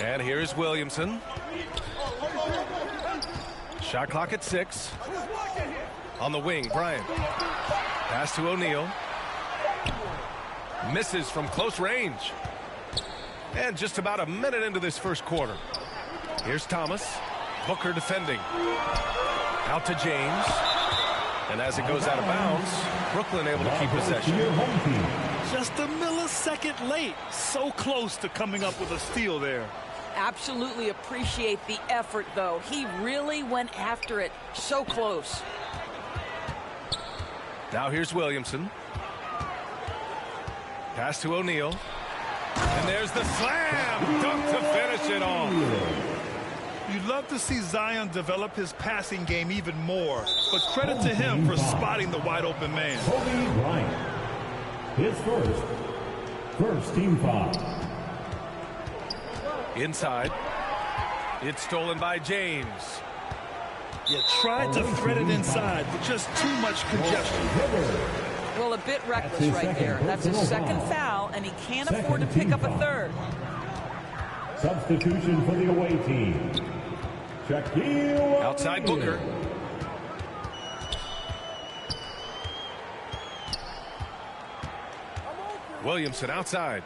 And here's Williamson. Shot clock at 6. On the wing, Bryant. Pass to O'Neal. Misses from close range. And just about a minute into this first quarter. Here's Thomas. Booker defending. Out to James. And as it goes out of bounds, Brooklyn able to keep possession. Just a millisecond late. So close to coming up with a steal there. Absolutely appreciate the effort, though. He really went after it. So close. Now here's Williamson. Pass to O'Neal. And there's the slam dunk to finish it off. You'd love to see Zion develop his passing game even more, but credit to him for spotting the wide open man. Kobe Bryant. His first team foul. Inside. It's stolen by James. Yeah, tried to thread it inside, but just too much congestion. Well, a bit reckless right there. That's his second foul, and he can't afford to pick up a third. Substitution for the away team. Shaquille Outside Booker. Williamson outside.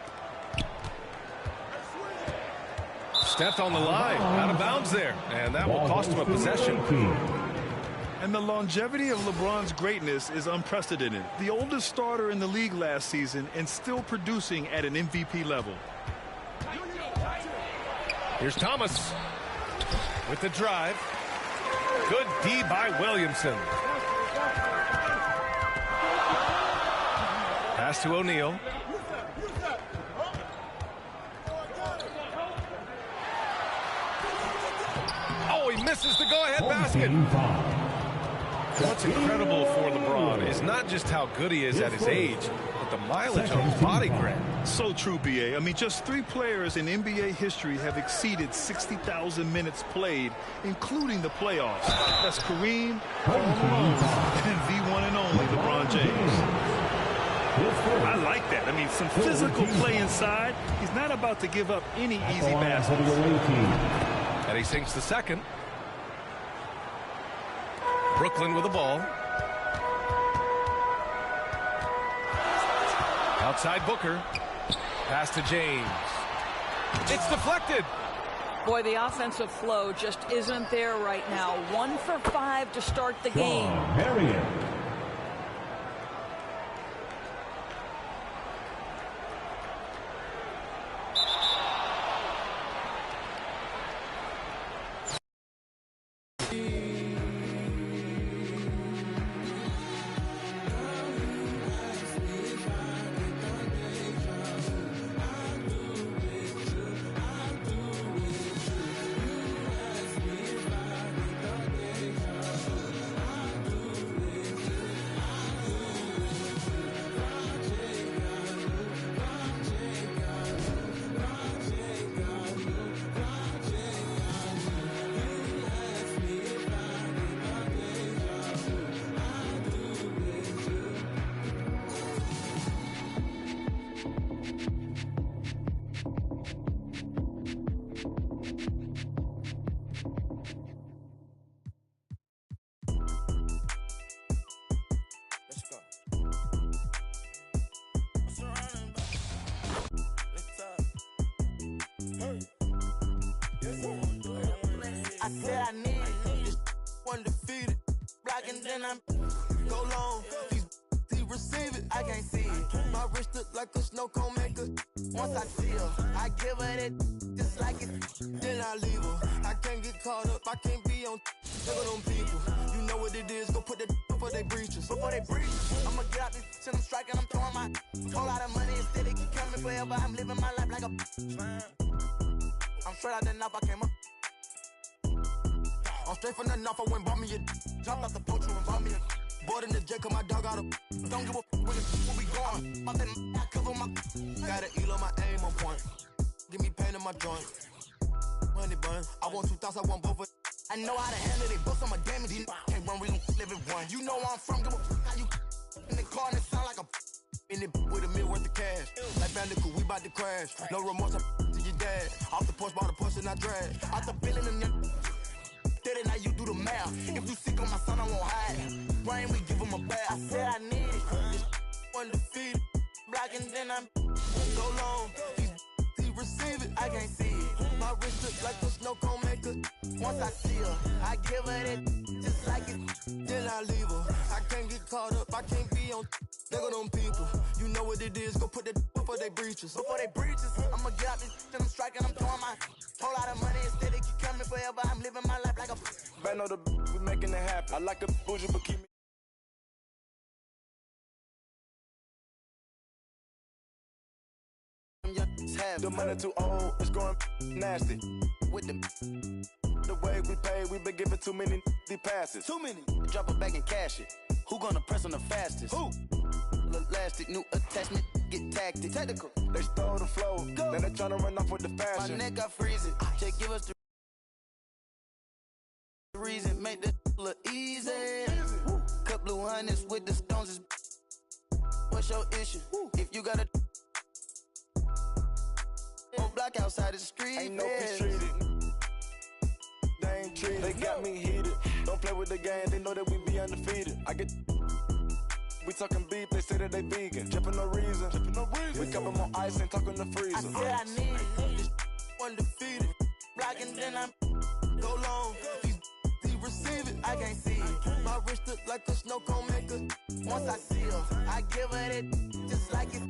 Stepped on the line. Out of bounds there. And that will cost him a possession. And the longevity of LeBron's greatness is unprecedented. The oldest starter in the league last season and still producing at an MVP level. Here's Thomas with the drive. Good D by Williamson. Pass to O'Neal. Oh, he misses the go-ahead basket. What's incredible for LeBron is not just how good he is at his age, but the mileage on his body grab. So true, B.A. I mean, just 3 players in NBA history have exceeded 60,000 minutes played, including the playoffs. That's Kareem, and the one and only LeBron James. I like that. I mean, some physical play inside. He's not about to give up any easy baskets. And he sinks the second. Brooklyn with the ball. Outside Booker. Pass to James. It's deflected. Boy, the offensive flow just isn't there right now. 1 for 5 to start the game. Marion. I said I need this undefeated. Blocking, then I'm go long. He receive it, I can't see it. My wrist look like a snow cone maker. Once I see her, I give her that just like it. Then I leave her. I can't get caught up, I can't be on. Look at them people. You know what it is, go put that before they breaches. Before they breach, I'ma get out this shit, I'm striking, I'm throwing my whole lot of money instead of keep coming forever. I'm living my life like a I'm straight out the knife, I came up. I'm straight from the knife, I went bought me a jumped out the poacher and bought me a board in the jet, cause my dog out of don't give a where we going. My thing, I cover my got an elo, my aim on point. Give me pain in my joint. Money bun, I want 2 thoughts, I want both of I know how to handle it, books, I'm a damage. Can't run, we gon' live it one. You know where I'm from, give a how you in the car and it sound like a in it with $1 million worth of cash. Like Bandicoot, we bout to crash. No remorse, I to your dad. Off the porch, bought a Porsche and I drag. Out the building and steady, now you do the math. If you sick on my son, I won't hide. Brain, we give him a bath. I said I need it. This undefeated. Blocking, then I'm so long. He receive it, I can't see it. My wrist looks like a snow cone maker. Once I see her, I give her that just like it. Then I leave her. I can't get caught up, I can't be on. There go them people. You know what it is, go put that before they breaches. Before they breaches, I'ma get out this and I'm striking, I'm throwing my whole lot of money instead it keep coming forever. I'm living my life like a man on the we making it happen. I like a bougie, but keep me. The money too old, it's growing nasty. With the way we pay, we been giving too many passes. Too many. Drop it back and cash it. Who gonna press on the fastest? Who? Elastic, new attachment, get tactic. Technical. They stole the flow. Go. Then they tryna run off with the fashion. My neck got freezing. Just give us the reason. Make this look easy. Cut blue hundreds with the stones. What's your issue? If you got a block outside the street. Ain't no peace treated. They ain't treated. They got me heated. Don't play with the game. They know that we be undefeated. I get. We talking beef. They say that they vegan. Drippin' no reason. We cup them on ice and talking the freezer. I said I need it. This undefeated. Blocking, then I'm go long. He receive it. I can't see it. My wrist look like a snow cone maker. Once I see her, I give her that just like it.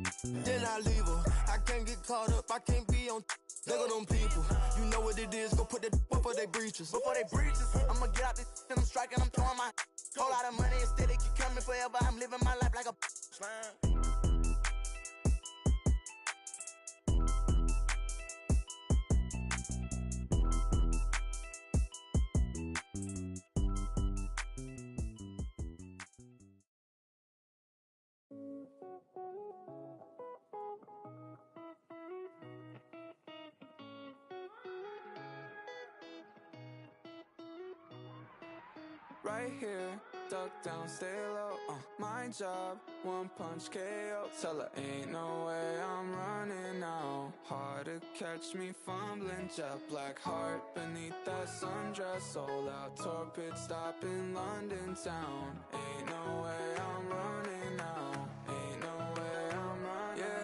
Then I leave her. I can't get caught up, I can't be on. There go them people. You know what it is, go put that before they breaches. Before they breaches, I'ma get out this and I'm striking, I'm throwing my whole lot of money instead it keep coming forever. I'm living my life like a slime. Right here, duck down, stay low, my job, one punch KO. Tell her ain't no way I'm running now. Hard to catch me fumbling, jet black heart beneath that sundress. Sold out tour pit stop in London town. Ain't no way I'm running now. Ain't no way I'm running, yeah.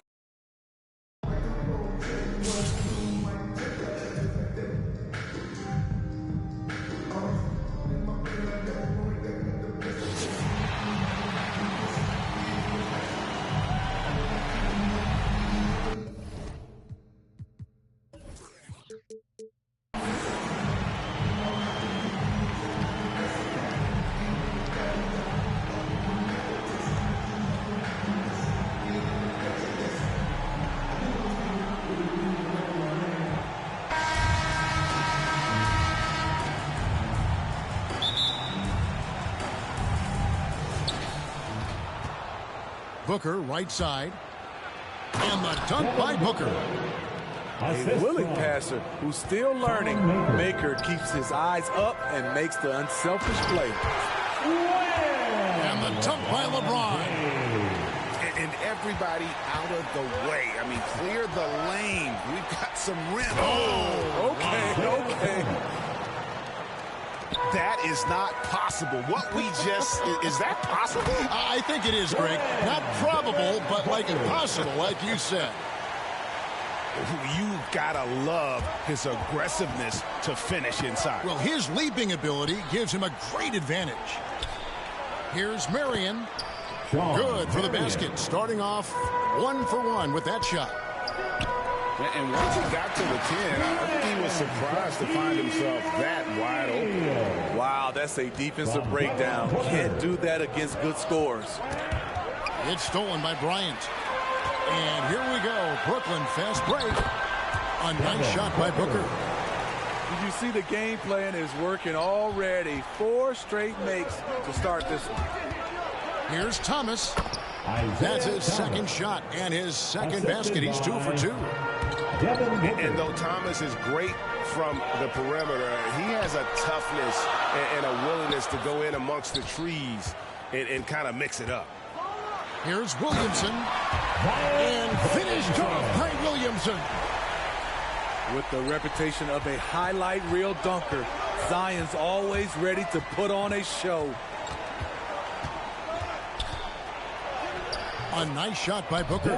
Booker, right side. And the dunk by Booker. A willing passer who's still learning. Maker keeps his eyes up and makes the unselfish play. And the dunk by LeBron. And everybody out of the way. I mean, clear the lane. We've got some rim. Oh, okay. That is not possible. What we just, is that possible? I think it is, Greg. Not probable, but like impossible, like you said. You gotta love his aggressiveness to finish inside. Well, his leaping ability gives him a great advantage. Here's Marion. Good for the basket. Starting off 1 for 1 with that shot. And once he got to the 10, I think he was surprised to find himself that wide open. Wow, that's a defensive breakdown. Can't do that against good scores. It's stolen by Bryant. And here we go. Brooklyn fast break. A nice shot by Booker. Did you see the game plan is working already? 4 straight makes to start this one. Here's Thomas. That's his second shot and his second basket. He's 2 for 2. And though Thomas is great from the perimeter, he has a toughness and a willingness to go in amongst the trees and kind of mix it up. Here's Williamson. And finished off by Williamson. With the reputation of a highlight reel dunker, Zion's always ready to put on a show. A nice shot by Booker.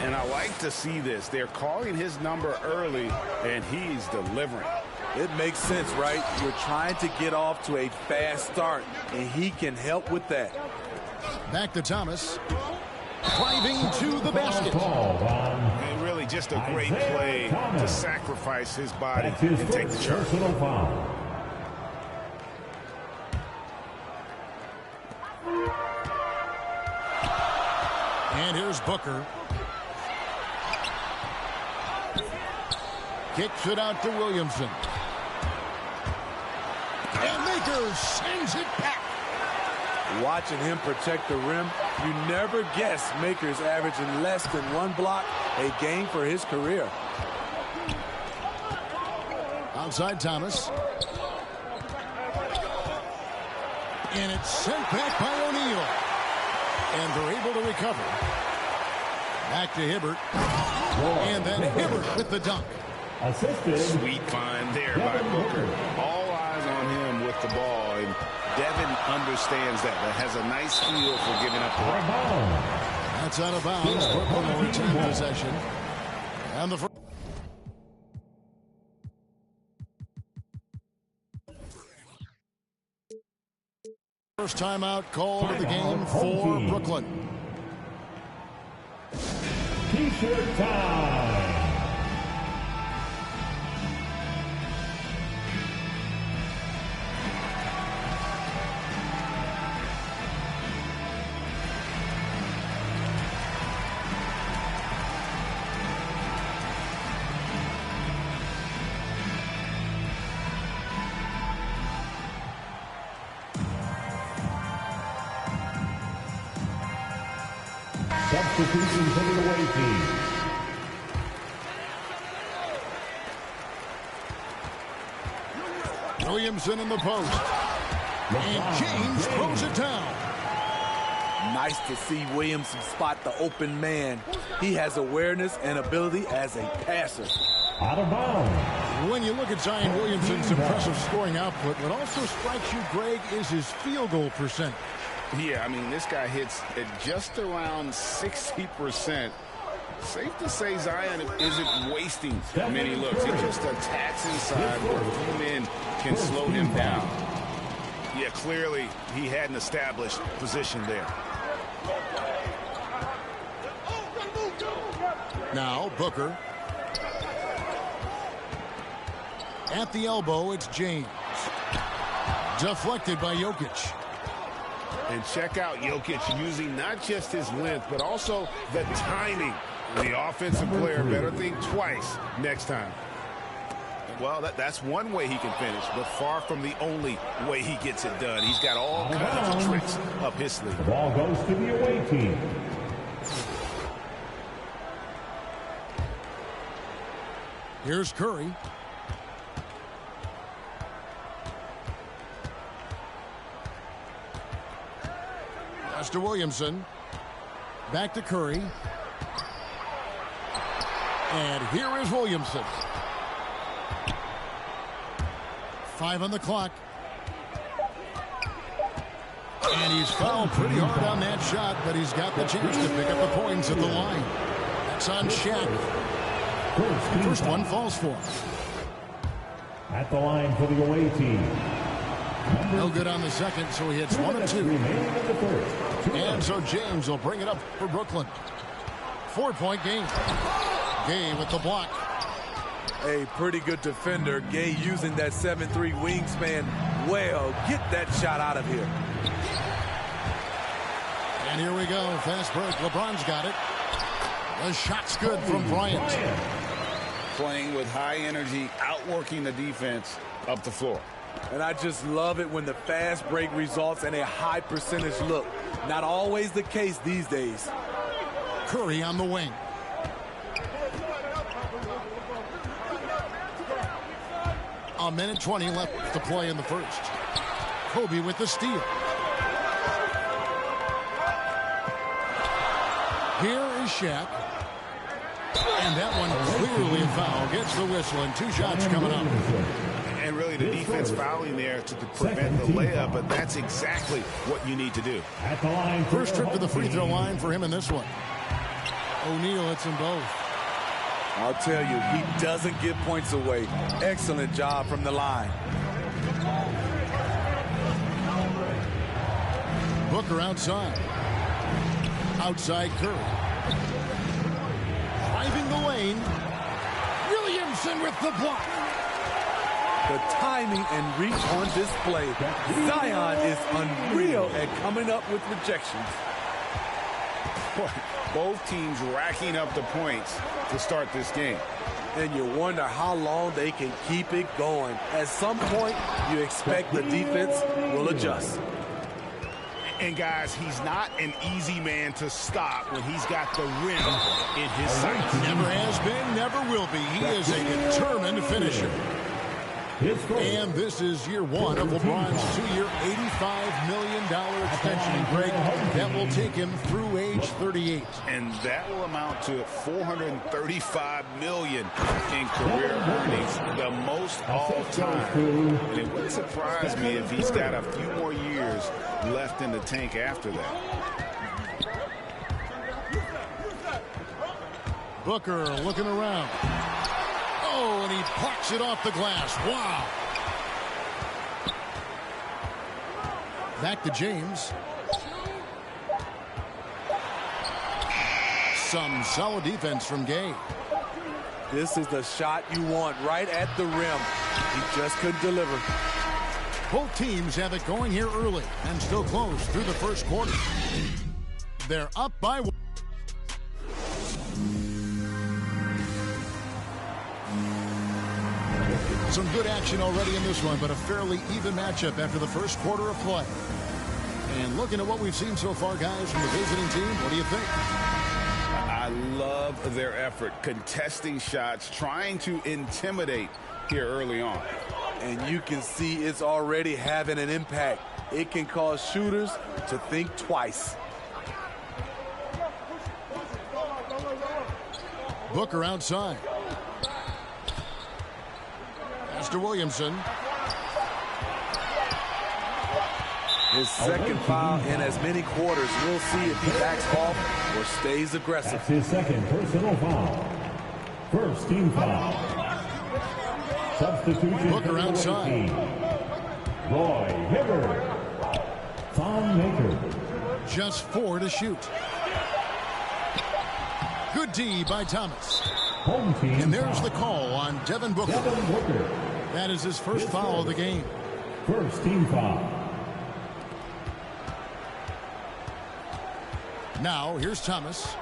And I like to see this. They're calling his number early, and he's delivering. It makes sense, right? You're trying to get off to a fast start, and he can help with that. Back to Thomas. Driving to the basket. And really just a great play to sacrifice his body and take the charge. And here's Booker. Kicks it out to Williamson. And Makers sends it back. Watching him protect the rim, you never guess Makers averaging less than 1 block a game for his career. Outside Thomas. And it's sent back by O'Neal. And they're able to recover. Back to Hibbert. And then Hibbert with the dunk. Assisted. Sweet find there by Booker. All eyes on him with the ball. And Devin understands that, but has a nice feel for giving up the ball. That's out of bounds. Brooklyn will retain possession. And the first timeout called of the game for Brooklyn. T-shirt time. Substitution for the away team. Williamson in the post. And James throws it down. Nice to see Williamson spot the open man. He has awareness and ability as a passer. Out of bounds. When you look at Zion Williamson's impressive scoring output, what also strikes you, Greg, is his field goal percentage. Yeah, I mean, this guy hits at just around 60%. Safe to say Zion isn't wasting many looks. He just attacks inside where few men can slow him down. Yeah, clearly he had an established position there. Now Booker. At the elbow, it's James. Deflected by Jokic. And check out Jokic using not just his length, but also the timing. The offensive player better think twice next time. Well, that's one way he can finish, but far from the only way he gets it done. He's got all kinds of tricks up his sleeve. The ball goes to the away team. Here's Curry. Pass to Williamson. Back to Curry. And here is Williamson. 5 on the clock. And he's fouled pretty hard on that shot, but he's got the chance to pick up the points at the line. That's on Shaq. First one falls for him. At the line for the away team. No good on the second, so he hits 1 and 2. And so James will bring it up for Brooklyn. 4-point game. Gay with the block. A pretty good defender. Gay using that 7'3" wingspan well. Get that shot out of here. And here we go. Fast break. LeBron's got it. The shot's good from Bryant. Playing with high energy, outworking the defense up the floor. And I just love it when the fast break results in a high percentage look. Not always the case these days. Curry on the wing. A minute 20 left to play in the first. Kobe with the steal. Here is Shaq. And that one clearly a foul. Gets the whistle, and 2 shots coming up. And really the defense fouling there to prevent the layup, but that's exactly what you need to do. First trip to the free throw line for him in this one. O'Neal hits them both. I'll tell you, he doesn't give points away. Excellent job from the line. Booker outside. Outside Curry. Driving the lane. Williamson with the block. The timing and reach on display. Zion is unreal at coming up with rejections. Both teams racking up the points to start this game. And you wonder how long they can keep it going. At some point, you expect the defense will adjust. And guys, he's not an easy man to stop when he's got the rim in his sights. Never has been, never will be. He is a determined finisher. And this is year 1 of LeBron's 2-year, $85 million extension, Greg, that will take him through age 38. And that will amount to $435 million in career earnings, the most all time. And it wouldn't surprise me if he's got a few more years left in the tank after that. Booker looking around. Oh, and he parks it off the glass. Wow. Back to James. Some solid defense from Gay. This is the shot you want right at the rim. He just couldn't deliver. Both teams have it going here early and still close through the first quarter. They're up by 1. Some good action already in this one, but a fairly even matchup after the first quarter of play. And looking at what we've seen so far, guys, from the visiting team, what do you think? I love their effort, contesting shots, trying to intimidate here early on. And you can see it's already having an impact. It can cause shooters to think twice. Booker outside. Mr. Williamson. His second foul in as many quarters. We'll see if he backs off or stays aggressive. That's his second personal foul. First team foul. Substitution. Booker outside. Roy Hibbert. Thon Maker. Just 4 to shoot. Good D by Thomas. Home team. And there's the call on Devin Booker. Devin Booker. That is his first foul of the game. First team foul. Now, here's Thomas.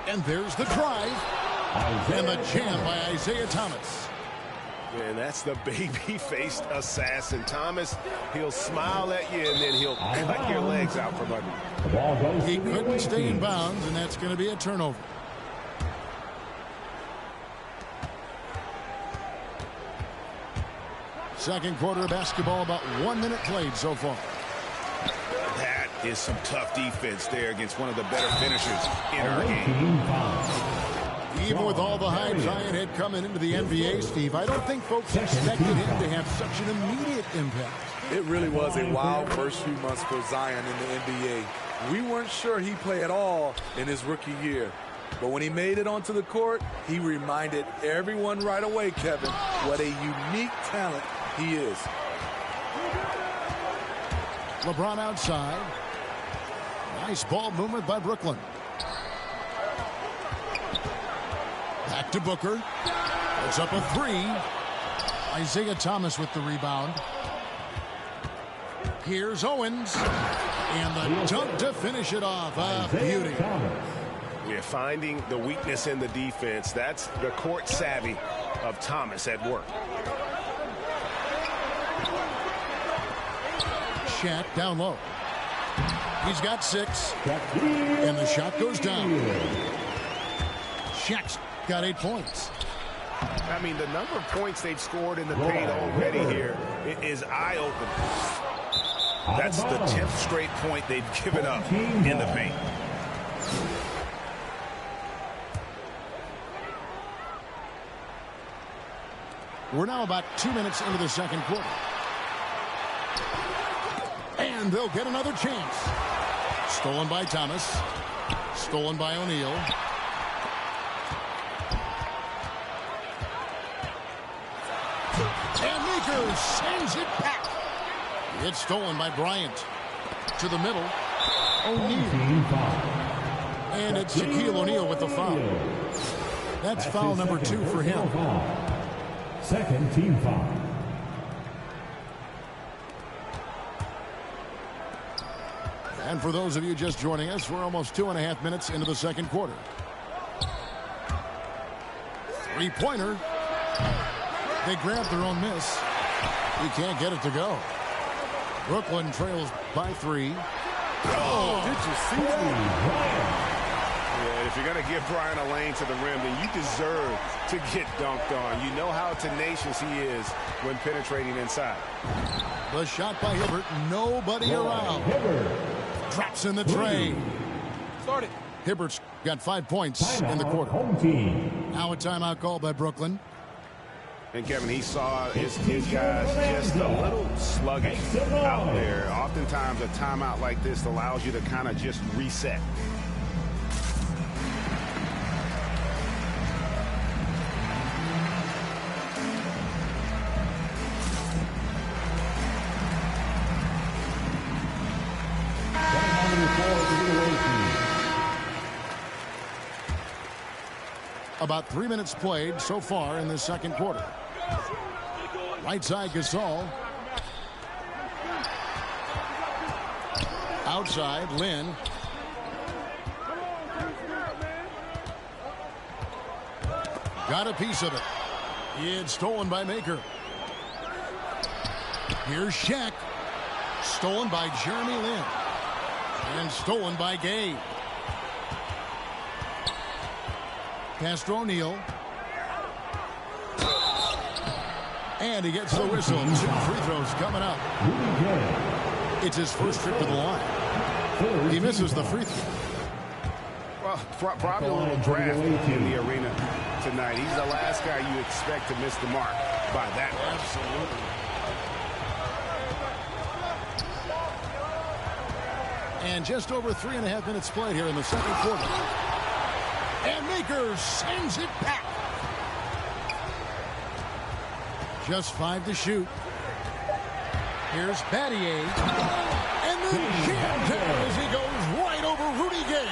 And there's the drive. And the jam by Isaiah Thomas. And that's the baby-faced assassin. Thomas, he'll smile at you, and then he'll cut your legs out from under. He couldn't stay in bounds, and that's going to be a turnover. Second quarter of basketball, about 1 minute played so far. That is some tough defense there against one of the better finishers in our game. Even with all the hype Zion had coming into the NBA, Steve, I don't think folks expected him to have such an immediate impact. It really was a wild first few months for Zion in the NBA. We weren't sure he'd play at all in his rookie year. But when he made it onto the court, he reminded everyone right away, Kevin, what a unique talent he is. LeBron outside. Nice ball movement by Brooklyn. Back to Booker. Puts up a 3. Isaiah Thomas with the rebound. Here's Owens. And the dunk to finish it off. A beauty. We're finding the weakness in the defense. That's the court savvy of Thomas at work. Shaq down low. He's got 6. And the shot goes down. Shaq's got 8 points. I mean, the number of points they've scored in the paint already here is eye-opening. That's the 10th straight point they've given up in the paint. We're now about 2 minutes into the second quarter. And they'll get another chance. Stolen by Thomas. Stolen by O'Neal. And Maker sends it back. It's stolen by Bryant. To the middle. O'Neal. And it's Shaquille O'Neal with the foul. That's foul number 2 for him. Second team foul. And for those of you just joining us, we're almost 2.5 minutes into the second quarter. Three-pointer. They grab their own miss. He can't get it to go. Brooklyn trails by 3. Oh, did you see that? Yeah, if you're going to give Brian a lane to the rim, then you deserve to get dunked on. You know how tenacious he is when penetrating inside. The shot by Hibbert. Nobody around. Drops in the tray. Start it. Hibbert's got 5 points in the quarter. Home team. Now a timeout called by Brooklyn. And Kevin, he saw his guys just a little sluggish out there. Oftentimes a timeout like this allows you to kind of just reset. About 3 minutes played so far in the second quarter. Right side Gasol. Outside Lynn. Got a piece of it. It's stolen by Maker. Here's Shaq. Stolen by Jeremy Lin. And stolen by Gay. Pass to O'Neal. And he gets the whistle. 2 free throws coming up. It's his first trip to the line. He misses the free throw. Well, probably a little draft in the arena tonight. He's the last guy you expect to miss the mark by that much. Absolutely. And just over 3.5 minutes played here in the second quarter. And Maker sends it back. Just 5 to shoot. Here's Battier. And then jammed down as he goes right over Rudy Gay.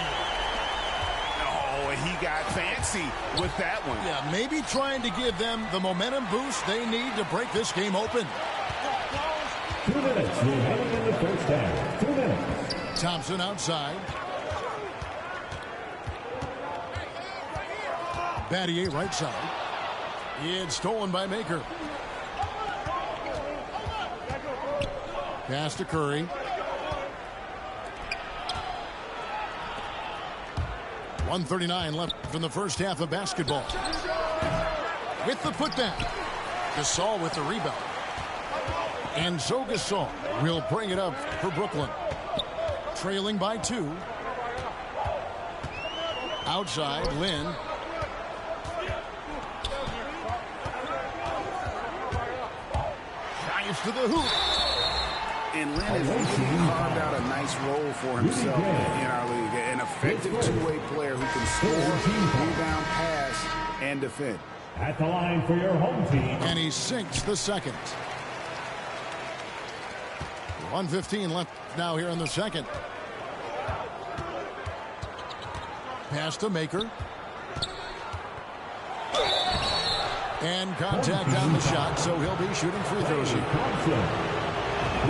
Oh, and he got fancy with that one. Yeah, maybe trying to give them the momentum boost they need to break this game open. 2 minutes remaining in the first half. 2 minutes. Thompson outside. Battier right side. It's stolen by Maker. Pass to Curry. 1:39 left in the first half of basketball. With the putback. Gasol with the rebound. And so Gasol will bring it up for Brooklyn. Trailing by 2. Outside, Lynn. Dives to the hoop. And Lynn has really carved out a nice role for himself in our league. An effective two-way player who can score, rebound, pass, and defend. At the line for your home team. And he sinks the second. 1:15 left now here in the second. Pass to Maker. And contact on the shot, so he'll be shooting free throws here.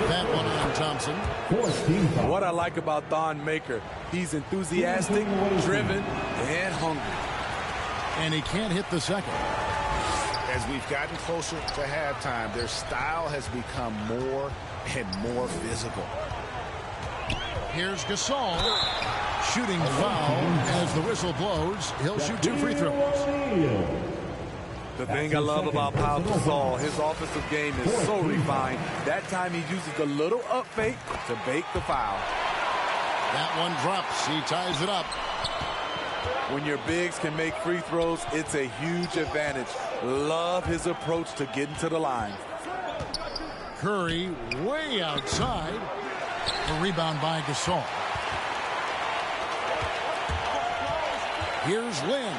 That one on Thompson. What I like about Thon Maker, he's enthusiastic, driven, and hungry. And he can't hit the second. As we've gotten closer to halftime, their style has become more and more physical. Here's Gasol. Shooting foul as the whistle blows. He'll shoot 2 free throws. The thing I love about Pau Gasol, his offensive game is so refined. That time he uses a little up fake to bake the foul. That one drops. He ties it up. When your bigs can make free throws, it's a huge advantage. Love his approach to getting to the line. Curry way outside. The rebound by Gasol. Here's Lin.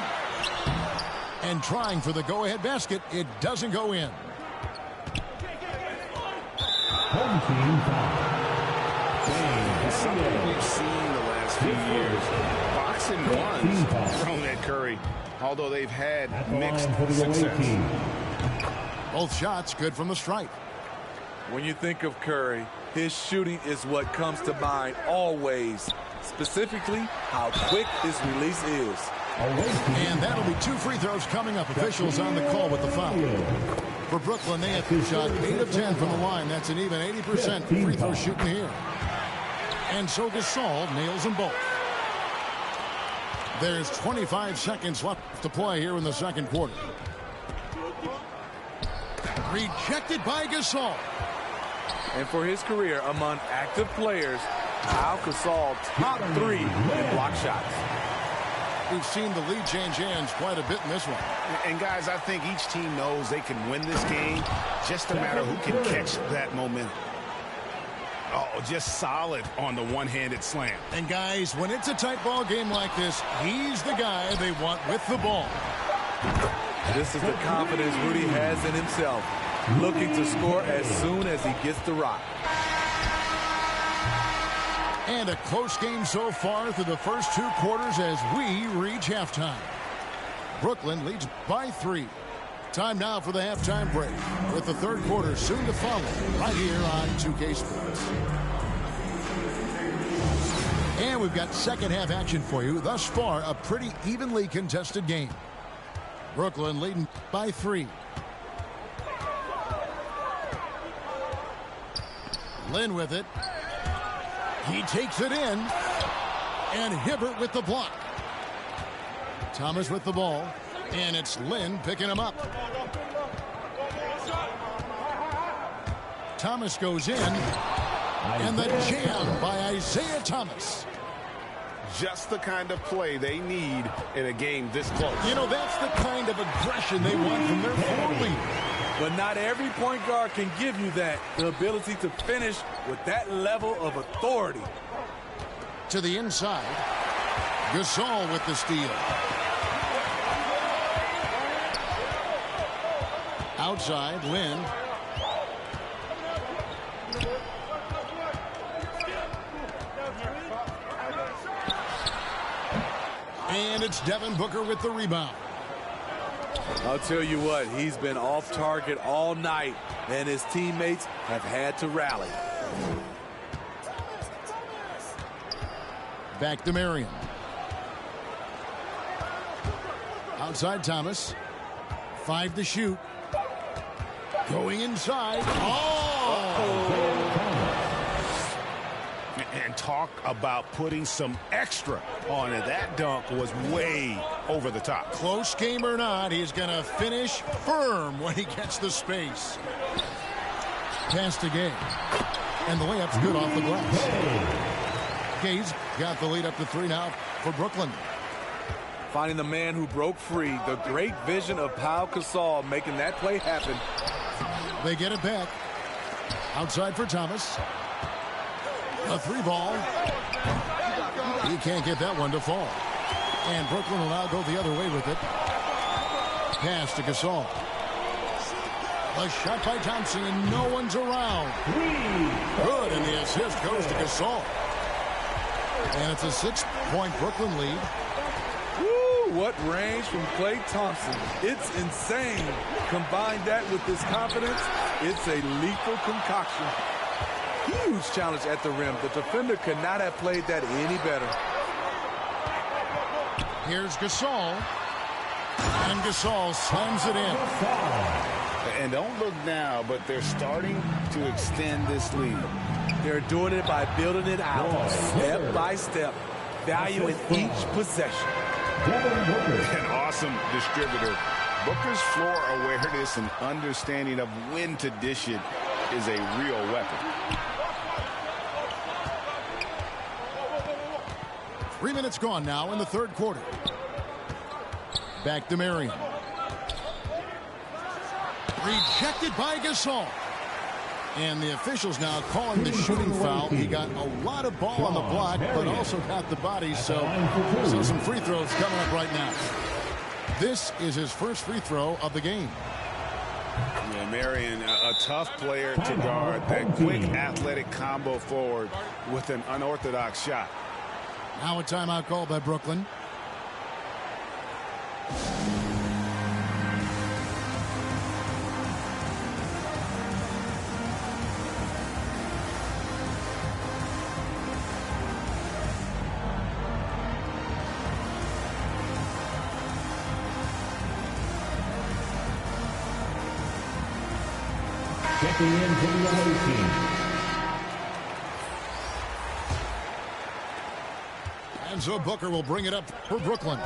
And trying for the go-ahead basket. It doesn't go in. Home team foul. Something we've seen the last few years. Boxing ones thrown at Curry, although they've had mixed success. Both shots good from the stripe. When you think of Curry, his shooting is what comes to mind always. Specifically, how quick his release is. And that'll be 2 free throws coming up. Officials on the call with the foul. For Brooklyn, they have shot 8 of 10 from the line. That's an even 80% free throw shooting here. And so Gasol nails them both. There's 25 seconds left to play here in the second quarter. Rejected by Gasol. And for his career among active players, Pau Gasol top 3 in block shots. We've seen the lead change hands quite a bit in this one. And guys, I think each team knows they can win this game. Just a matter who can catch that momentum. Oh, just solid on the one-handed slam. And guys, when it's a tight ball game like this, he's the guy they want with the ball. This is the confidence Rudy has in himself, looking to score as soon as he gets the rock. And a close game so far through the first 2 quarters as we reach halftime. Brooklyn leads by 3. Time now for the halftime break, with the third quarter soon to follow right here on 2K Sports. And we've got second half action for you. Thus far, a pretty evenly contested game. Brooklyn leading by 3. Lin with it. He takes it in. And Hibbert with the block. Thomas with the ball. And it's Lin picking him up. Thomas goes in. And the jam by Isaiah Thomas. Just the kind of play they need in a game this close. You know, that's the kind of aggression they want from their floor leader. But not every point guard can give you that. The ability to finish with that level of authority. To the inside. Gasol with the steal. Outside, Lin. And it's Devin Booker with the rebound. I'll tell you what, he's been off target all night, and his teammates have had to rally. Back to Marion. Outside Thomas. 5 to shoot. Going inside. And talk about putting some extra on it. That dunk was way over the top. Close game or not, he's going to finish firm when he gets the space. Pass to Gay. And the layup's good off the glass. Gay's got the lead up to 3 now for Brooklyn. Finding the man who broke free. The great vision of Pau Gasol making that play happen. They get it back. Outside for Thomas. A 3-ball. He can't get that one to fall. And Brooklyn will now go the other way with it. Pass to Gasol. A shot by Thompson, and no one's around. Good, and the assist goes to Gasol. And it's a 6-point Brooklyn lead. Woo, what range from Klay Thompson. It's insane. Combine that with this confidence, it's a lethal concoction. Huge challenge at the rim. The defender could not have played that any better. Here's Gasol. And Gasol slams it in. And don't look now, but they're starting to extend this lead. They're doing it by building it out, step by step, valuing each possession. An awesome distributor. Booker's floor awareness and understanding of when to dish it is a real weapon. 3 minutes gone now in the third quarter. Back to Marion. Rejected by Gasol. And the officials now calling the shooting foul. He got a lot of ball on the block, but also got the body. So some free throws coming up right now. This is his first free throw of the game. Yeah, Marion, a tough player to guard. That quick athletic combo forward with an unorthodox shot. Now a timeout called by Brooklyn. Checking in for the away team. And so Booker will bring it up for Brooklyn.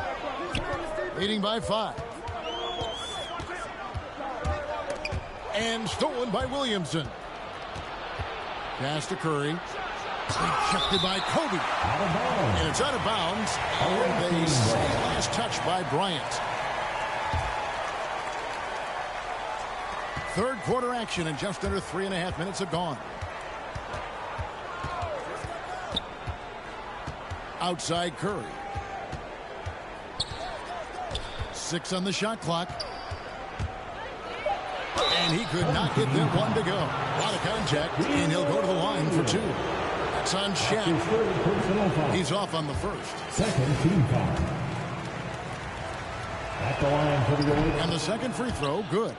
Leading by 5. And stolen by Williamson. Pass to Curry. Rejected by Kobe. And it's out of bounds. And they say last touch by Bryant. Third quarter action, and just under 3.5 minutes have gone. Outside Curry. 6 on the shot clock. And he could not get them one to go. A lot of contact, and he'll go to the line for 2. That's on Shaq. He's off on the first. Second team foul. At the line for the away. And the second free throw, good.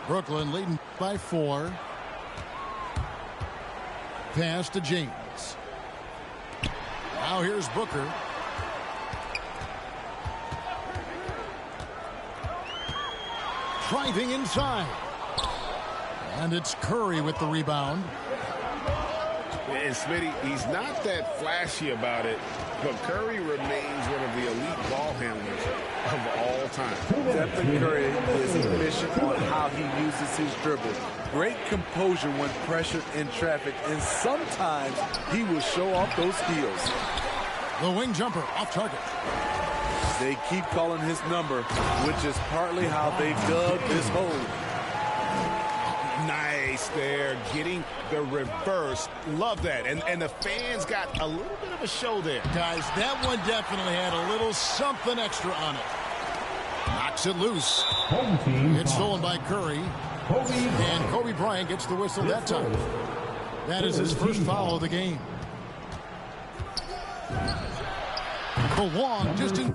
Brooklyn leading by 4. Pass to James. Now here's Booker. Driving inside. And it's Curry with the rebound. And Smitty, he's not that flashy about it, but Curry remains one of the elite ball handlers of all time. Stephen Curry is efficient on how he uses his dribble. Great composure when pressured in traffic, and sometimes he will show off those skills. The wing jumper off target. They keep calling his number, which is partly how they dug this hole. Nice there, getting the reverse. Love that. And the fans got a little bit of a show there. Guys, that one definitely had a little something extra on it. Knocks it loose. It's stolen by Curry. And Kobe Bryant gets the whistle that time. That is his first foul of the game. For Wong, just in...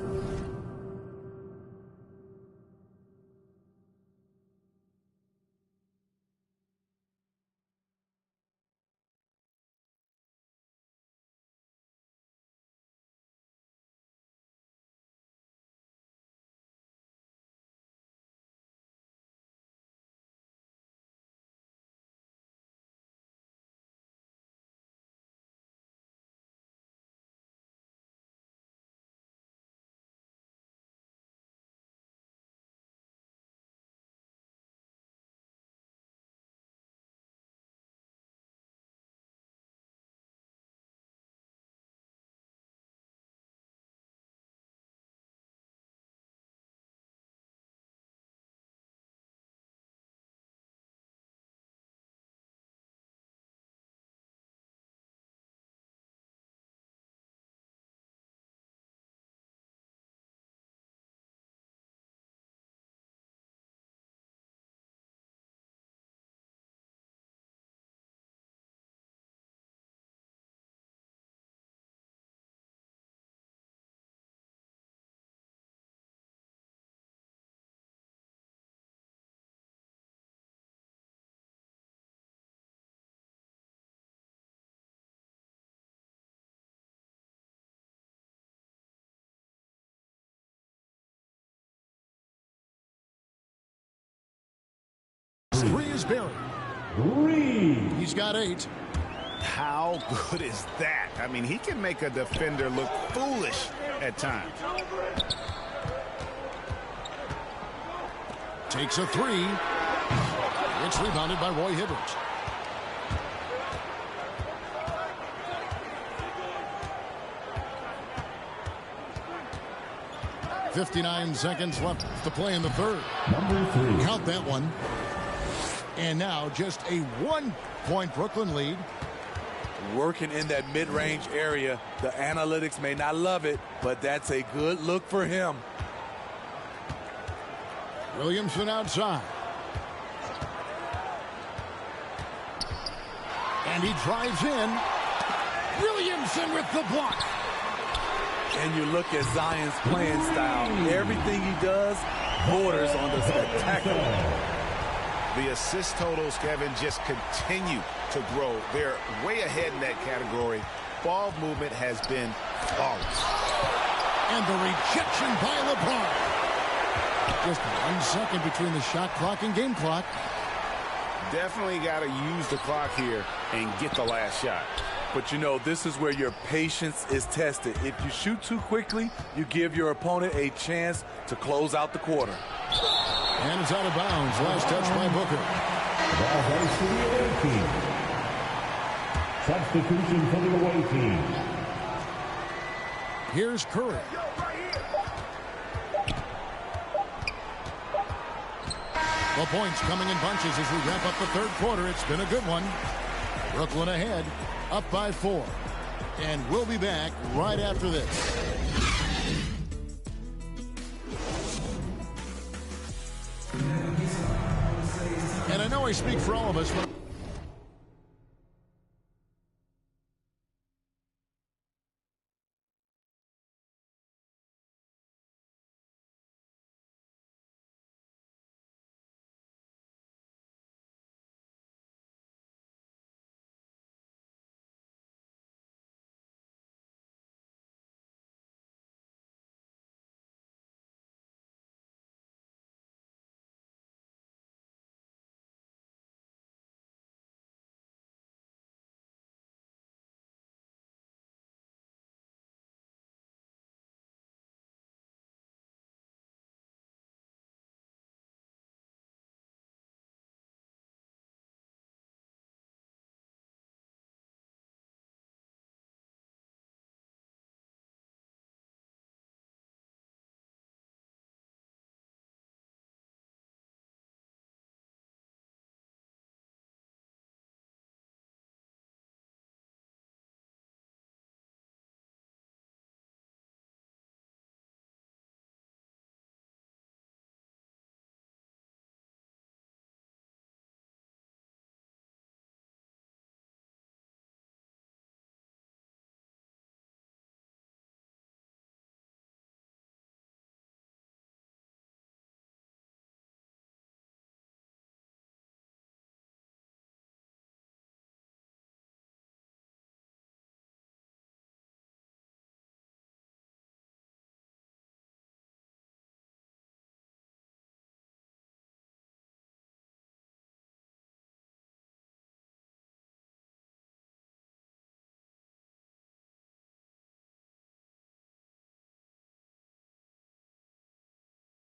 Three is buried. He's got 8. How good is that? I mean, he can make a defender look foolish at times. Takes a 3. It's rebounded by Roy Hibbert. 59 seconds left to play in the third. Count that one. And now just a 1-point Brooklyn lead. Working in that mid-range area. The analytics may not love it, but that's a good look for him. Williamson outside. And he drives in. Williamson with the block. And you look at Zion's playing style. Everything he does borders on the spectacular. The assist totals, Kevin, just continue to grow. They're way ahead in that category. Ball movement has been flawless. And the rejection by LeBron. Just 1 second between the shot clock and game clock. Definitely got to use the clock here and get the last shot. But, you know, this is where your patience is tested. If you shoot too quickly, you give your opponent a chance to close out the quarter. And it's out of bounds. Last touch by Booker. Substitution for the away team. Here's Curry. The points coming in bunches as we wrap up the third quarter. It's been a good one. Brooklyn ahead, up by 4. And we'll be back right after this. And I know I speak for all of us, but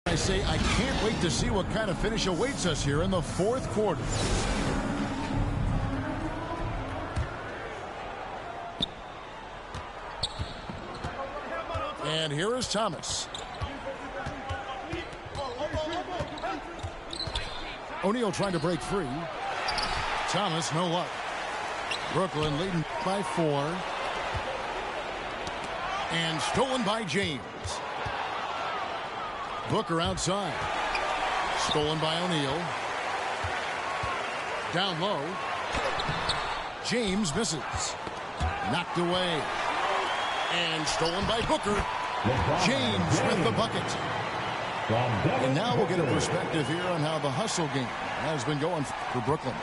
I say I can't wait to see what kind of finish awaits us here in the fourth quarter. And here is Thomas. O'Neal trying to break free. Thomas, no luck. Brooklyn leading by 4. And stolen by James. Booker outside. Stolen by O'Neal. Down low. James misses. Knocked away. And stolen by Booker. James with the bucket. And now we'll get a perspective here on how the hustle game has been going for Brooklyn.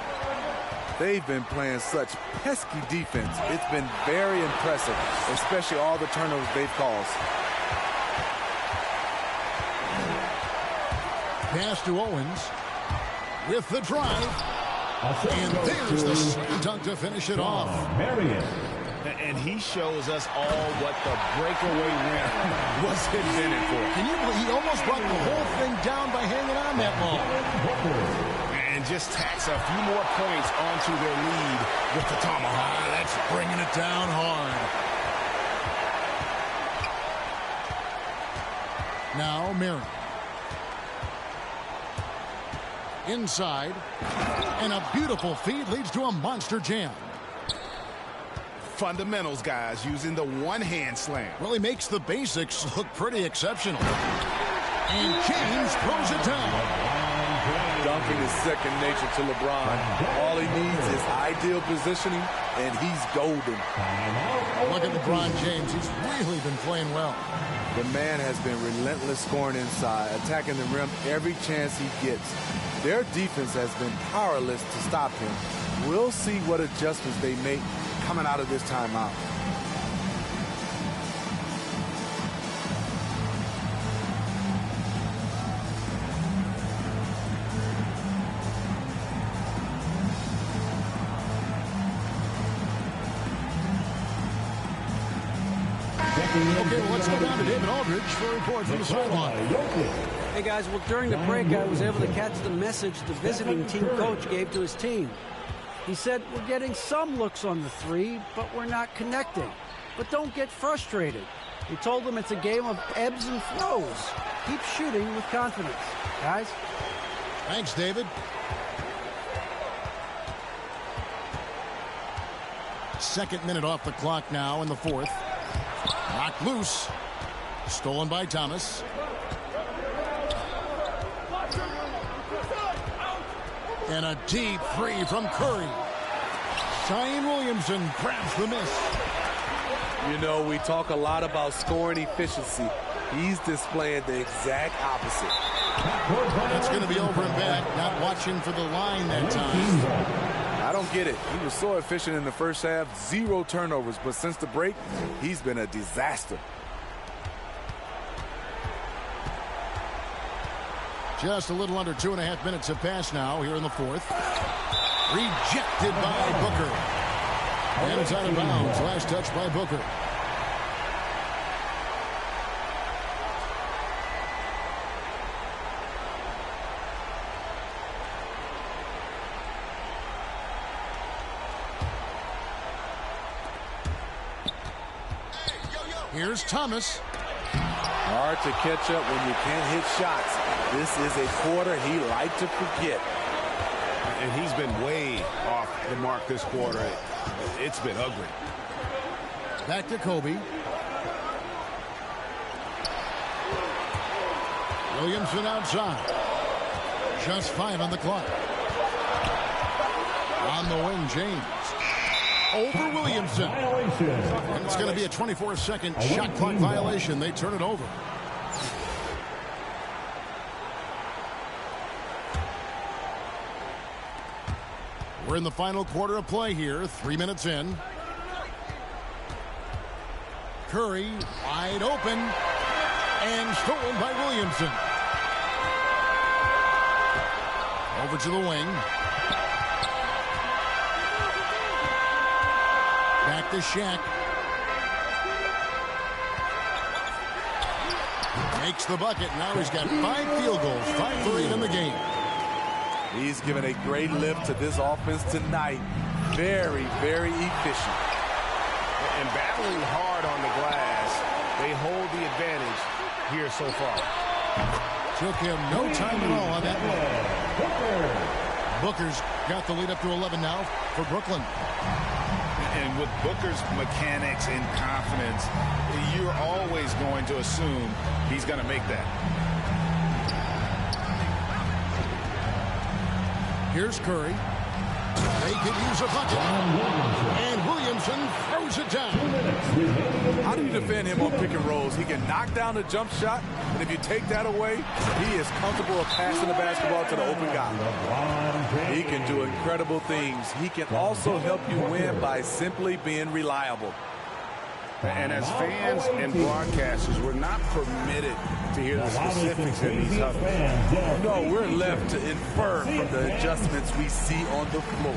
They've been playing such pesky defense. It's been very impressive, especially all the turnovers they've caused. Pass to Owens with the drive. And there's the slam dunk to finish it off. And he shows us all what the breakaway rim was invented for. Can you believe he almost brought the whole thing down by hanging on that ball? And just tacks a few more points onto their lead with the tomahawk. That's bringing it down hard. Now Mary. Inside. And a beautiful feed leads to a monster jam. Fundamentals, guys, using the one-hand slam. Well, he makes the basics look pretty exceptional. And James throws it down. Dunking is second nature to LeBron. All he needs is ideal positioning, and he's golden. Look at LeBron James. He's really been playing well. The man has been relentless scoring inside, attacking the rim every chance he gets. Their defense has been powerless to stop him. We'll see what adjustments they make coming out of this timeout. Okay, well, let's go down to David Aldridge for a report from the sideline. Hey, guys, well, during the break, I was able to catch the message the visiting team coach gave to his team. He said, we're getting some looks on the three, but we're not connecting. But don't get frustrated. He told them it's a game of ebbs and flows. Keep shooting with confidence. Guys? Thanks, David. Second minute off the clock now in the fourth. Knocked loose. Stolen by Thomas. And a deep three from Curry. Zion Williamson grabs the miss. You know, we talk a lot about scoring efficiency. He's displaying the exact opposite. That's going to be over and back. Not watching for the line that time. I don't get it. He was so efficient in the first half, 0 turnovers. But since the break, he's been a disaster. Just a little under 2.5 minutes have passed now here in the fourth. Rejected by Booker. And it's out of bounds. Last touch by Booker. Here's Thomas. Hard to catch up when you can't hit shots. This is a quarter he liked to forget. And he's been way off the mark this quarter. It's been ugly. Back to Kobe. Williamson outside. Just 5 on the clock. On the wing, James. Over Williamson. And it's going to be a 24-second shot clock violation. They turn it over. We're in the final quarter of play here. 3 minutes in. Curry wide open and stolen by Williamson. Over to the wing. Back to Shaq. Makes the bucket. Now he's got 5 field goals. 5 for 8 in the game. He's given a great lift to this offense tonight. Very, very efficient. And battling hard on the glass, they hold the advantage here so far. Took him no time at all on that one. Booker's got the lead up to 11 now for Brooklyn. And with Booker's mechanics and confidence, you're always going to assume he's going to make that. Here's Curry. They could use a bucket. And Williamson throws it down. How do you defend him on pick and rolls? He can knock down the jump shot, and if you take that away, he is comfortable of passing the basketball to the open guy. He can do incredible things. He can also help you win by simply being reliable. And as fans and broadcasters, we're not permitted to hear the specifics in these huddles. No, we're left to infer from the adjustments we see on the floor.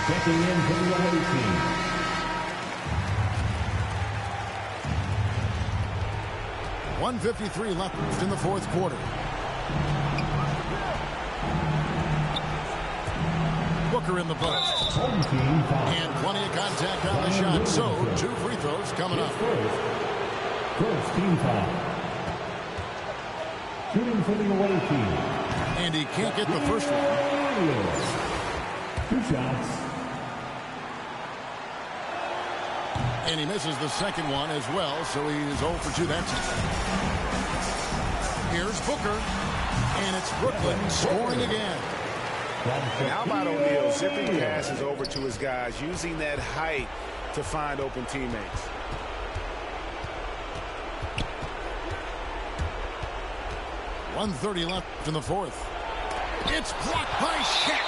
Checking in from the away team. 1:53 left in the fourth quarter. Booker in the post. And plenty of contact on the shot. So 2 free throws coming up. First team foul. Shooting for the away team. And he can't get the first one. 2 shots. And he misses the second one as well, so he's 0 for 2 that time. Here's Booker. And it's Brooklyn scoring again. And how about O'Neal zipping passes over to his guys, using that height to find open teammates. .130 left in the fourth. It's blocked by Shaq.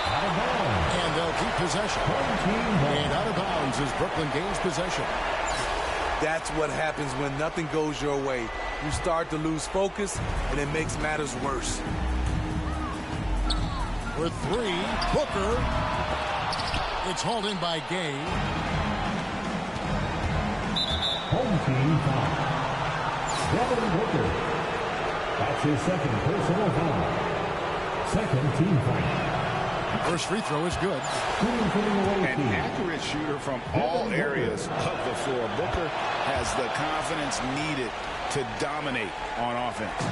And they'll keep possession. And out of bounds as Brooklyn gains possession. That's what happens when nothing goes your way. You start to lose focus, and it makes matters worse. For 3, Booker. It's hauled in by Gay. Home team foul. Devin Booker. That's his second personal foul. Second team foul. First free throw is good. An accurate shooter from all areas of the floor. Booker has the confidence needed to dominate on offense.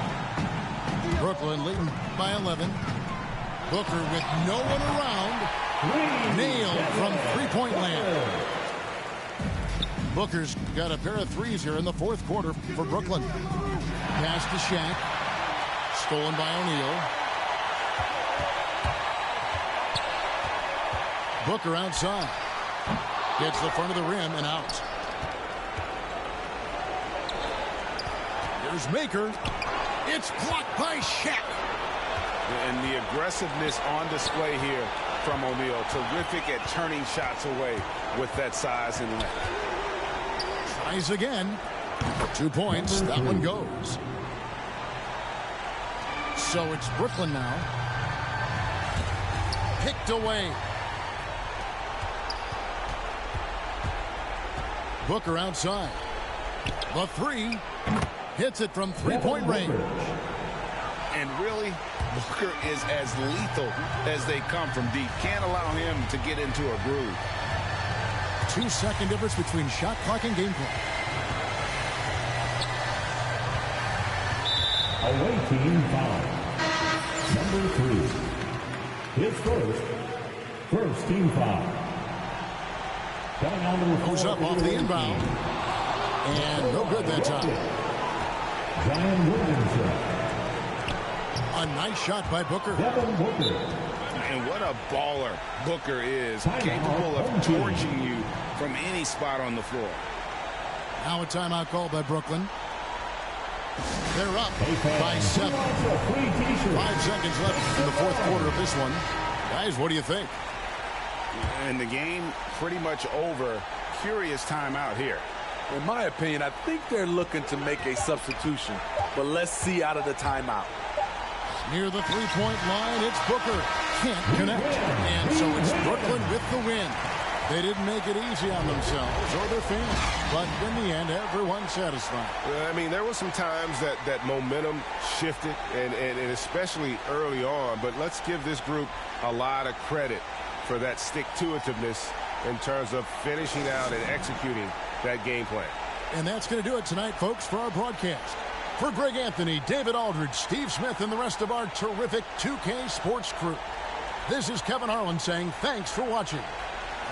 Brooklyn leading by 11. Booker with no one around. Nailed from three-point land. Booker's got a pair of threes here in the fourth quarter for Brooklyn. Pass to Shaq. Stolen by O'Neal. Booker outside. Gets the front of the rim and out. Here's Maker. It's blocked by Shaq. And the aggressiveness on display here from O'Neal. Terrific at turning shots away with that size and length. Tries again. 2 points. That one goes. So it's Brooklyn now. Picked away. Booker outside. The 3. Hits it from three-point range. And really, Booker is as lethal as they come from deep. Can't allow him to get into a groove. 2-second difference between shot clock and gameplay. Away team foul. Number 3. His first team foul. Goes up off the inbound. And no good that time. Zion Williamson. A nice shot by Booker. Devin Booker. And what a baller Booker is. Capable of torching you from any spot on the floor. Now a timeout called by Brooklyn. They're up by 7. 5 seconds left in the fourth quarter of this one. Guys, what do you think? And the game pretty much over. Curious timeout here. In my opinion, I think they're looking to make a substitution. But let's see out of the timeout. Near the three-point line, it's Booker. Can't connect. And so it's Brooklyn with the win. They didn't make it easy on themselves or their fans. But in the end, everyone's satisfied. I mean, there were some times that momentum shifted, and especially early on. But let's give this group a lot of credit for that stick-to-itiveness in terms of finishing out and executing that game plan. And that's going to do it tonight, folks, for our broadcast. For Greg Anthony, David Aldridge, Steve Smith, and the rest of our terrific 2K Sports crew, this is Kevin Harlan saying thanks for watching.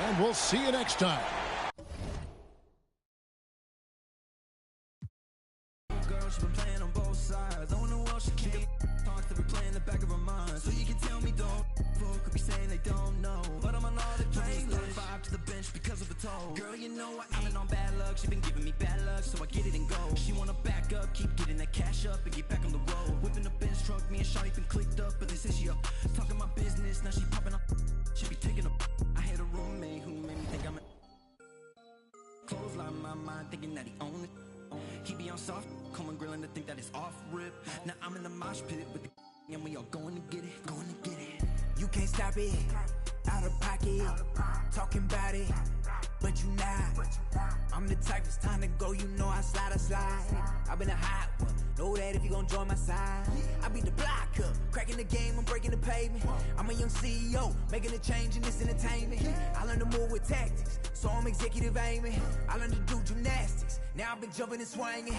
And we'll see you next time. Girl, she been playing on both sides. On the wall, she can't talk to be playing the back of her mind. So you can tell me don't fuck, could be saying they don't know. But I'm on all the playlist. Vibe to the bench because of the toe. Girl, you know I've been on bad luck. She been giving me bad luck, so I get it and go. She wanna back up, keep getting that cash up and get back on the road. Whipping the Benz truck, me and Shawty been clicked up, but they say she up talking my business. Now she popping up. She be taking a. I had a roommate who made me think I'm a. Clothesline my mind, thinking that he owned it. He be on soft, Coleman grilling to think that it's off rip. Now I'm in the mosh pit with the and we all going to get it, going to get it. You can't stop it, out of pocket, talking about it, but but you not. I'm the type, it's time to go, you know I slide. I've been a hot one, know that if you gon' join my side. I beat the block up, cracking the game, I'm breaking the pavement. I'm a young CEO, making a change in this entertainment. I learned to move with tactics, so I'm executive aiming. I learned to do gymnastics, now I've been jumping and swinging.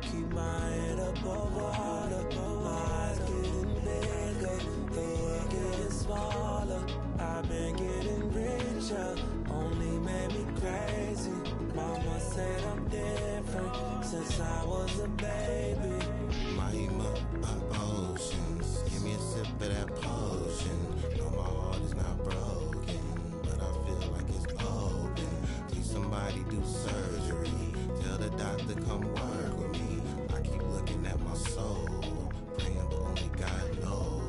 Keep my head up over water, my eyes getting bigger. The world getting smaller. I've been getting richer, only made me crazy. Mama said I'm different since I was a baby. Mahima of oceans, give me a sip of that potion. No, my heart is not broken, but I feel like it's open. Please somebody do surgery, tell the doctor come work with me. I keep looking at my soul, praying but only God knows.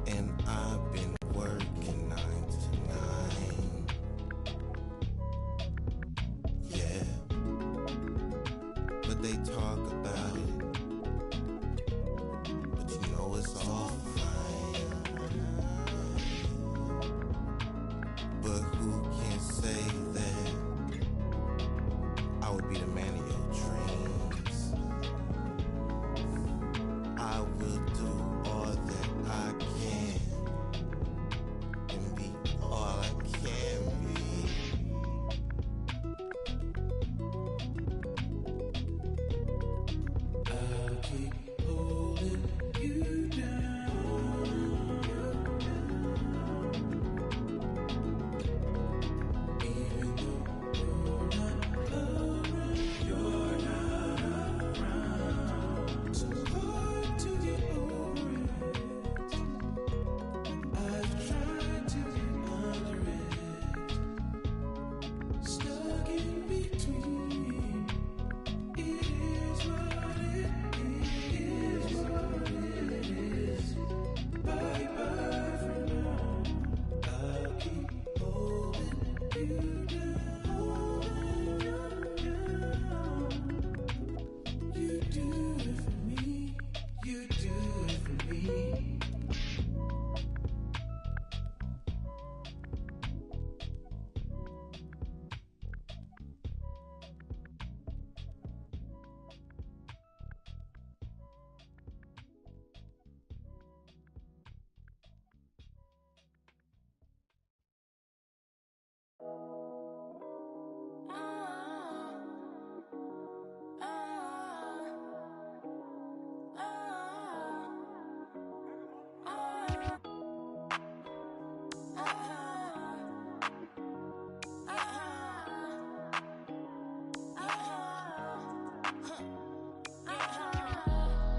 And I've been working 9 to 9. Yeah, but they talk about it, but you know it's all fine. But who can say that I would be the man of your dreams? I will do all that I can and be all I can be. I'll keep holding you down. Even though you're not around, you're not around. So hard to get over it. I've tried to get under it. Stuck in between. It is what it is what it is. Bye bye for now. I'll keep holding you down. You do it for me. You do it for me.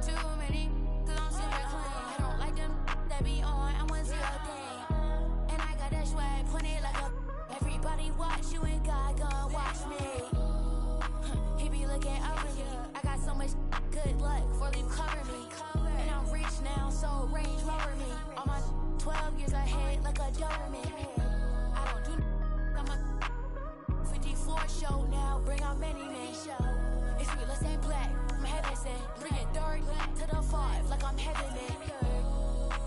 Too many, 'cause I'm super clean. I don't like them that be on, I'm with zero thing. And I got that swag, pointed like a. Everybody watch you and God gon' watch me. He be looking over me. I got so much good luck, for you cover me. And I'm rich now, so Range Rover me. All my 12 years ahead, like a Doberman. I don't do I'm a 54 show now, bring out many men. It's real, let's ain't black, I'm heaven sent. Bring it dark to the 5, like I'm heaven it.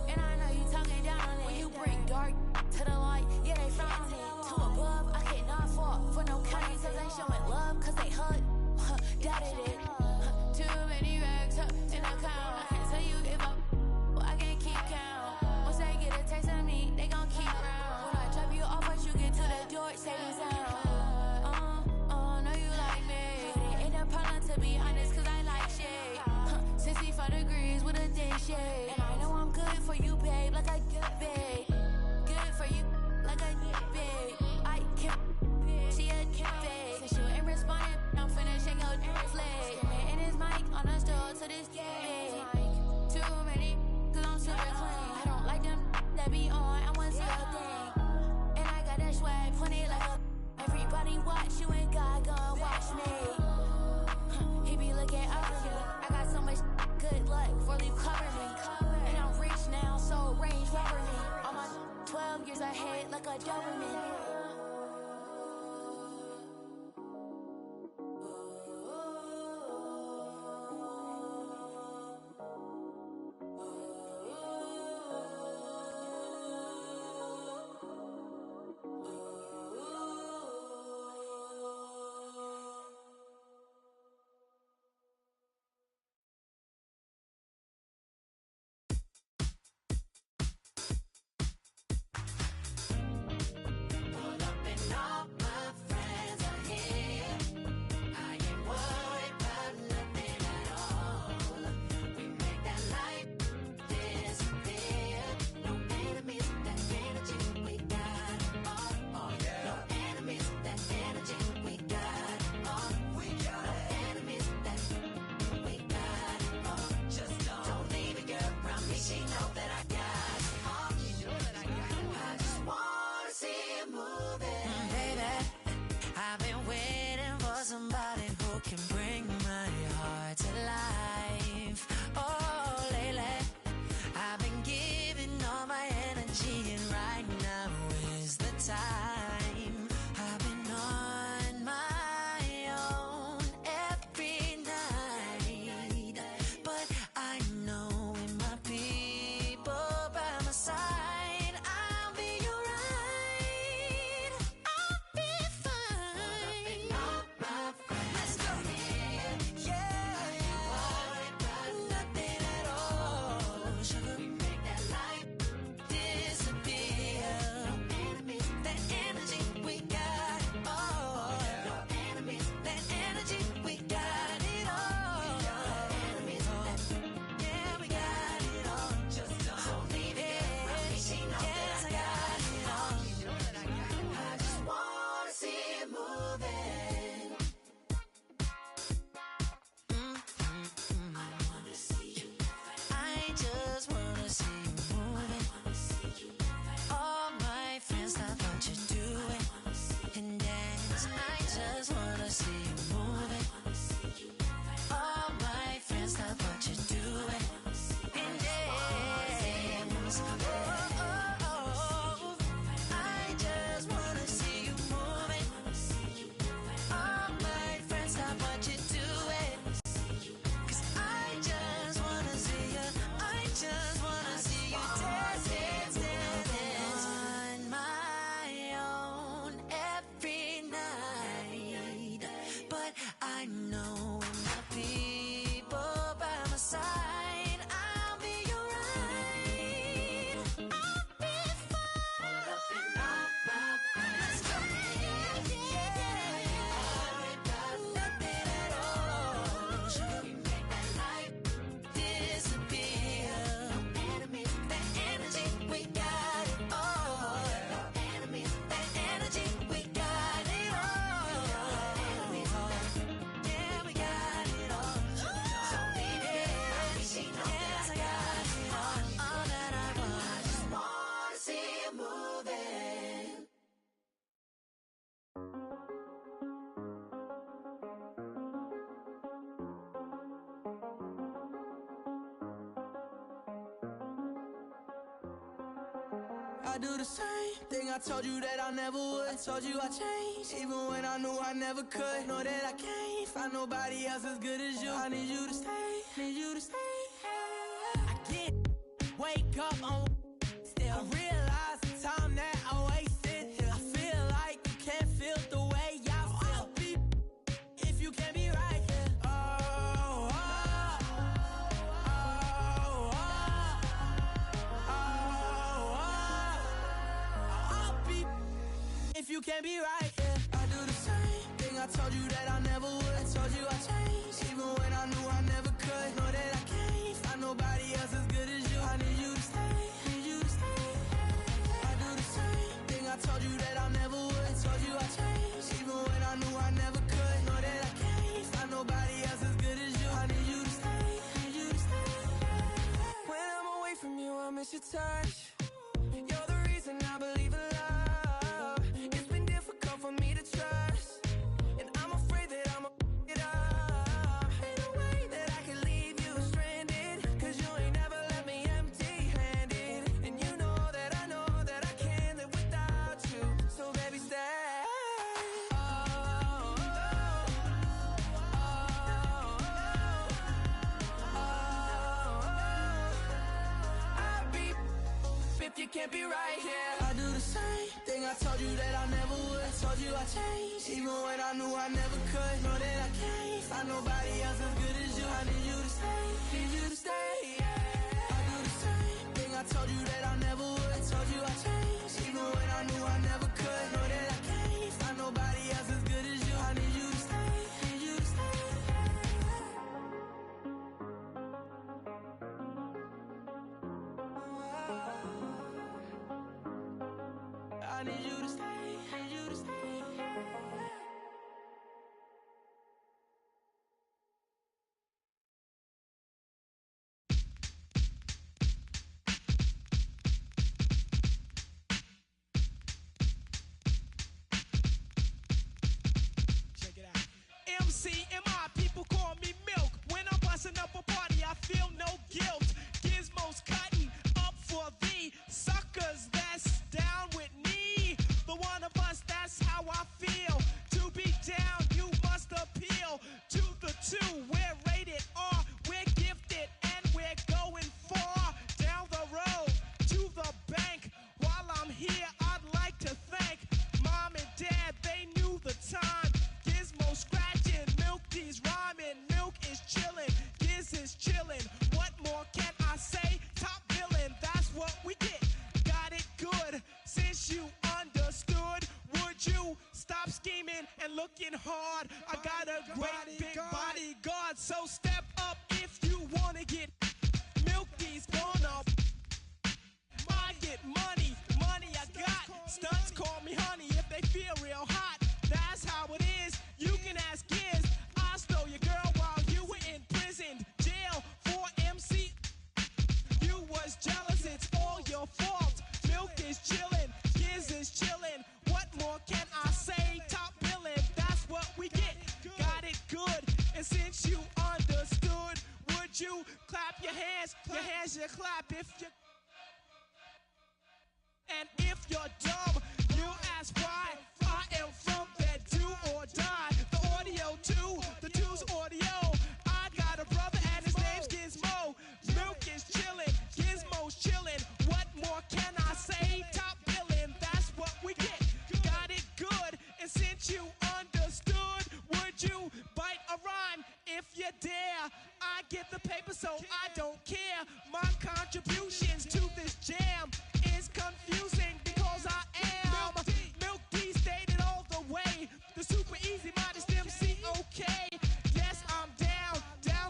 And I know you talking down on it. When you bring dark to the light, yeah, they frown it. Two above, I cannot fall for no county, cause they showing love, cause they hug. Doubted it. Too many racks up in the account. I can't tell you if I can't keep count. Once they get a taste of me, they gon' keep round. When I drop you off, once you get to the door, saving sound. Know you like me. But it ain't a problem to be honest, cause I like shade. 65 degrees with a day shade. And I know I'm good for you, babe, like I get babe. Good for you, like I get babe. I can't, she a can't fade. Since you ain't responding, I'm finishing your flag. And his mic on the store to this game. Too many, 'cause I'm super clean. I don't like them that be on, I want zero thing. And I got that swag, pointed like a. Everybody watch you and God gon' watch me. He be looking over me. I got so much good luck, for you cover me. And I'm rich now, so Range Rover me. All my 12 years ahead, like a Doberman. I do the same thing I told you that I never would. I told you I changed, even when I knew I never could. Know that I can't find nobody else as good as you. I need you to stay, need you to stay. I can't wake up on still. I realize the time that I wasted here. I feel like you can't feel the way I feel. I'll be if you can't be right here. If you can't be right, yeah. I do the same thing I told you that I never would. I told you I changed, even when I knew I never could. Know that I can't find nobody else as good as you. I need you to stay, need you to stay. I do the same thing I told you that I never would. I told you I changed, even when I knew I never could. Know that I can't find nobody else as good as you. I need you to stay, need you to stay. When I'm away from you, I miss your touch. You're the reason I believe in love. For me to trust, and I'm afraid that I'm a it up. Ain't no way that I can leave you stranded, cause you ain't never left me empty-handed. And you know that I can't live without you. So baby, stay. I'll be if you can't be right here. I do the same thing I told you that I never would. I told you I changed, even when I knew I never could. Know that I can't find nobody else as good as you. I need you to stay, need you to stay. Yeah. I do the same thing I told you that I never would. I told you I changed, even when I knew I never could. Know that I can't find nobody else as good as you. I need you to stay, need you to stay. I need you to stay, need you to stay. Check it out. MCMI, people call me Milk. When I'm busting up a party, I feel no guilt. Gizmos cutting up for the suckers that's down with me. The one of us, that's how I feel. To be down, you must appeal to the two. We're rated R, we're gifted, and we're going far down the road to the bank. While I'm here, I'd like to thank Mom and Dad, they knew the time. Gizmo scratching, Milk D's rhyming, Milk is chilling, Giz is chilling. What more can I say? Top villain, that's what we get. Got it good, since you understood. Would you stop scheming and looking hard? I got a great big bodyguard, so step up if you wanna get. Milk D's gonna. I get money, money I got. Stunts call me honey if they feel real hot. That's how it is. You can ask Giz. I stole your girl while you were in prison. Jail for MC. You was jealous, it's all your fault. Milk is chillin', Giz is chillin'. What more can I say? Top billing, that's what we get. Got it good, and since you understood, would you clap your hands? Your hands you clap if you. And if you're dumb, you ask why. I am from that do or die. The audio too, the two's audio. I got a brother and his name's Gizmo. Milk is chillin', Gizmo's chillin'. What more can I say? Top billing, that's what we get. Got it good, and since you understood, would you bite a rhyme if you dare? I get the paper, so I don't care. My contributions to this jam is confusing because I am Milk D stated all the way. The super easy modest MC, okay. Yes, I'm down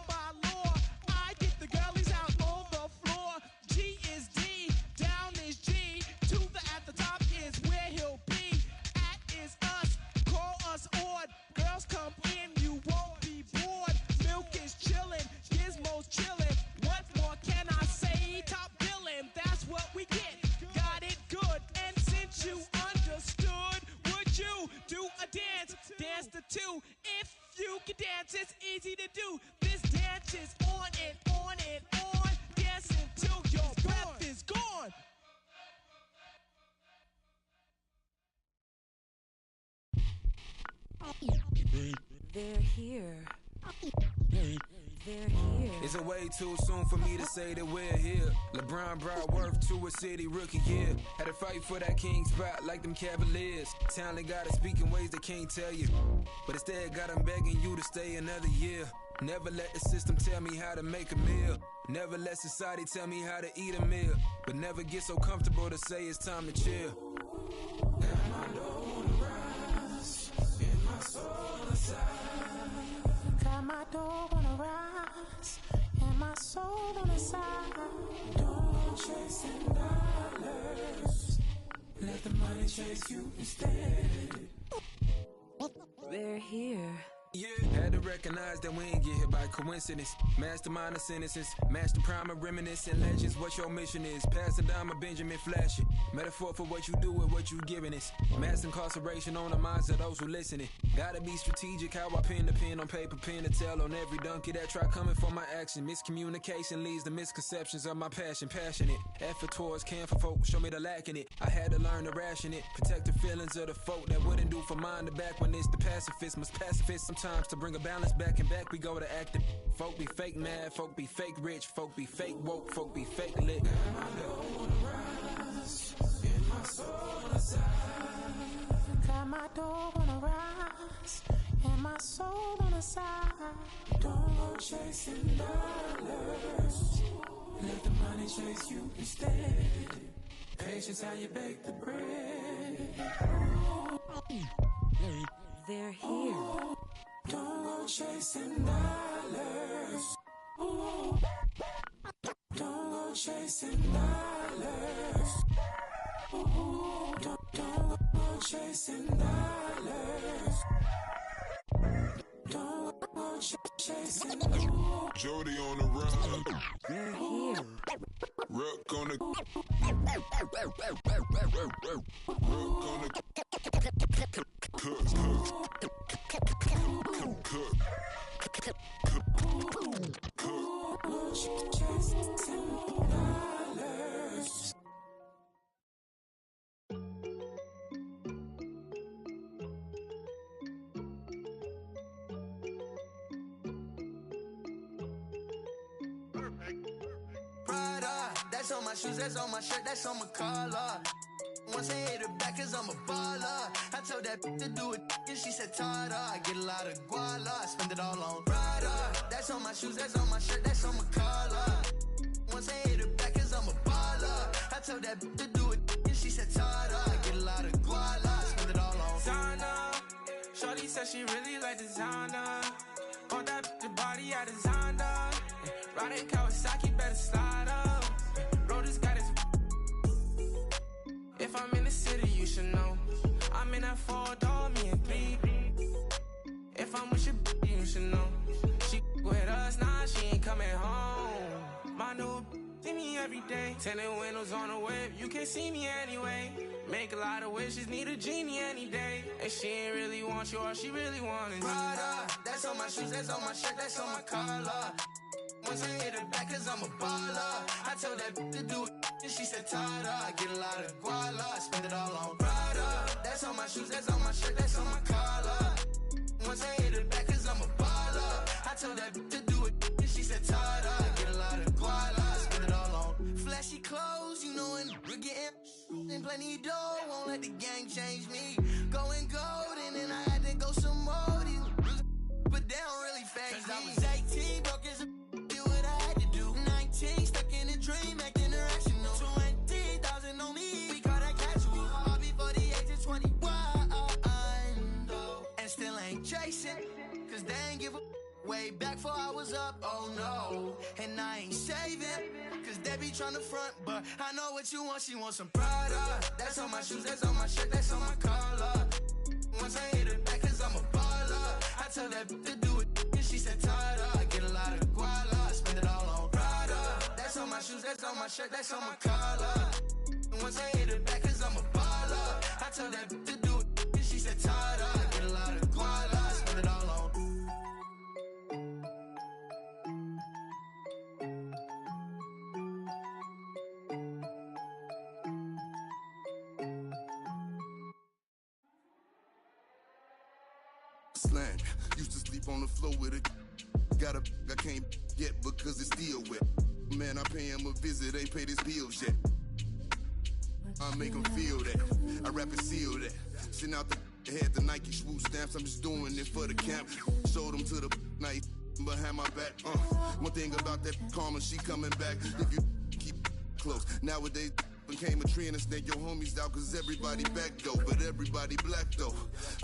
by law. I get the girlies out on the floor. G is D, down is G. To the at the top is where he'll be. At is us, call us odd. Girls come in, you won't be bored. Milk is chillin', Gizmo's chillin'. What more can I say? Top billing, that's what we get. Got it good, and since you understood, would you do a dance? Dance the two. If you can dance, it's easy to do. This dance is on and on and on. Dance until your breath is gone. They're here. They're here. It's a way too soon for me to say that we're here. LeBron brought worth to a city rookie year. Had to fight for that king spot like them Cavaliers. Talent gotta speak in ways they can't tell you. But instead got them begging you to stay another year. Never let the system tell me how to make a meal. Never let society tell me how to eat a meal. But never get so comfortable to say it's time to chill. Got my dough on the rise, and my soul on the side. Got my dough on the rise, and my soul on the side. Don't chase dollars. Let the money chase you instead. They're here. Yeah, had to recognize that we ain't get here by coincidence. Mastermind of sentences, master prime of reminiscent legends. What your mission is, pass it down, my Benjamin Flash it. Metaphor for what you do with what you giving us. Mass incarceration on the minds of those who listening. Gotta be strategic how I pen the pen on paper, pen to tell on every donkey that try coming for my action. Miscommunication leads to misconceptions of my passion. Passionate, effort towards can for folk, show me the lack in it. I had to learn to ration it, protect the feelings of the folk that wouldn't do for mine to back when it's the pacifist. Must pacifist sometimes to bring a balance back and back we go to acting. Folk be fake mad, folk be fake rich, folk be fake woke, folk be fake lit. Got my dough on the rise, and my soul on the side. Got my dough on the rise, and my soul on the side. Don't go chasing dollars. Let the money chase you instead. Patience how you bake the bread. They're here. Don't go chasing dollars. Don't go chasing dollars. Don't go chasing dollars. Don't go chasing dollars. Jody on the run. They're here. Rook on the. Rook on the. Cook. Prada, that's on my shoes, that's on my shirt, that's on my collar. Once I hit her back, cause I'm a baller. I told that to do it, and she said, Tada. I get a lot of guala, I spend it all on Prada. That's on my shoes, that's on my shirt, that's on my collar. Once I hit her back, cause I'm a baller. I told that to do it, and she said, Tada. I get a lot of guala, I spend it all on Zana. Shorty said she really like designer. Bought that the body I designed her. Riding Kawasaki, better slide up. Rollers got his. If I'm in the city, you should know. I'm in that 4-door, me and 3. If I'm with your you should know. She with us, nah, she ain't coming home. My new see me every day. Tinted windows on the whip, you can't see me anyway. Make a lot of wishes, need a genie any day. And she ain't really want you, all she really want is Prada, that's on my shoes, that's on my shirt, that's on my collar. Once I hit her back, cause I'm a baller. I told that to do it, and she said, Tada. I get a lot of guala, I spend it all on Prada. That's on my shoes, that's on my shirt, that's on my collar. Once I hit her back, cause I'm a baller. I told that to do it, and she said, Tada. I get a lot of guala, I spend it all on flashy clothes, you know, and we're getting and plenty dough. Won't let the gang change me. Going gold, and then I had to go some more. But they don't really phase me. I was 18, broke as a what I had to do. 19, stuck in a dream, acting irrational. 20,000 on me, we call that casual. All before the age of 21, and still ain't chasing, cause they ain't give a way back before I was up, oh no. And I ain't saving, cause they be tryna front, but I know what you want, she wants some Prada. That's on my shoes, that's on my shirt, that's on my collar. Once I hit her back, cause I'm a baller. I tell that to do it, and she said, Tada. I get a lot of guala, I spend it all on Prada. That's on my shoes, that's on my shirt, that's on my collar. Once I hit her back, cause I'm a baller. I tell that to do it, and she said, Tada. I get a lot of guala, I spend it all on. slam. Used to sleep on the floor with it. Got a I can't get because it's still wet. Man, I pay him a visit, ain't paid his bills yet. I make him feel that. I rap and seal that. Send out the had the Nike swoop stamps. I'm just doing it for the camp. Showed them to the night behind my back. One thing about that karma, she coming back. If you keep close. Nowadays became a trend and snake your homies out cause everybody back though. But everybody black though.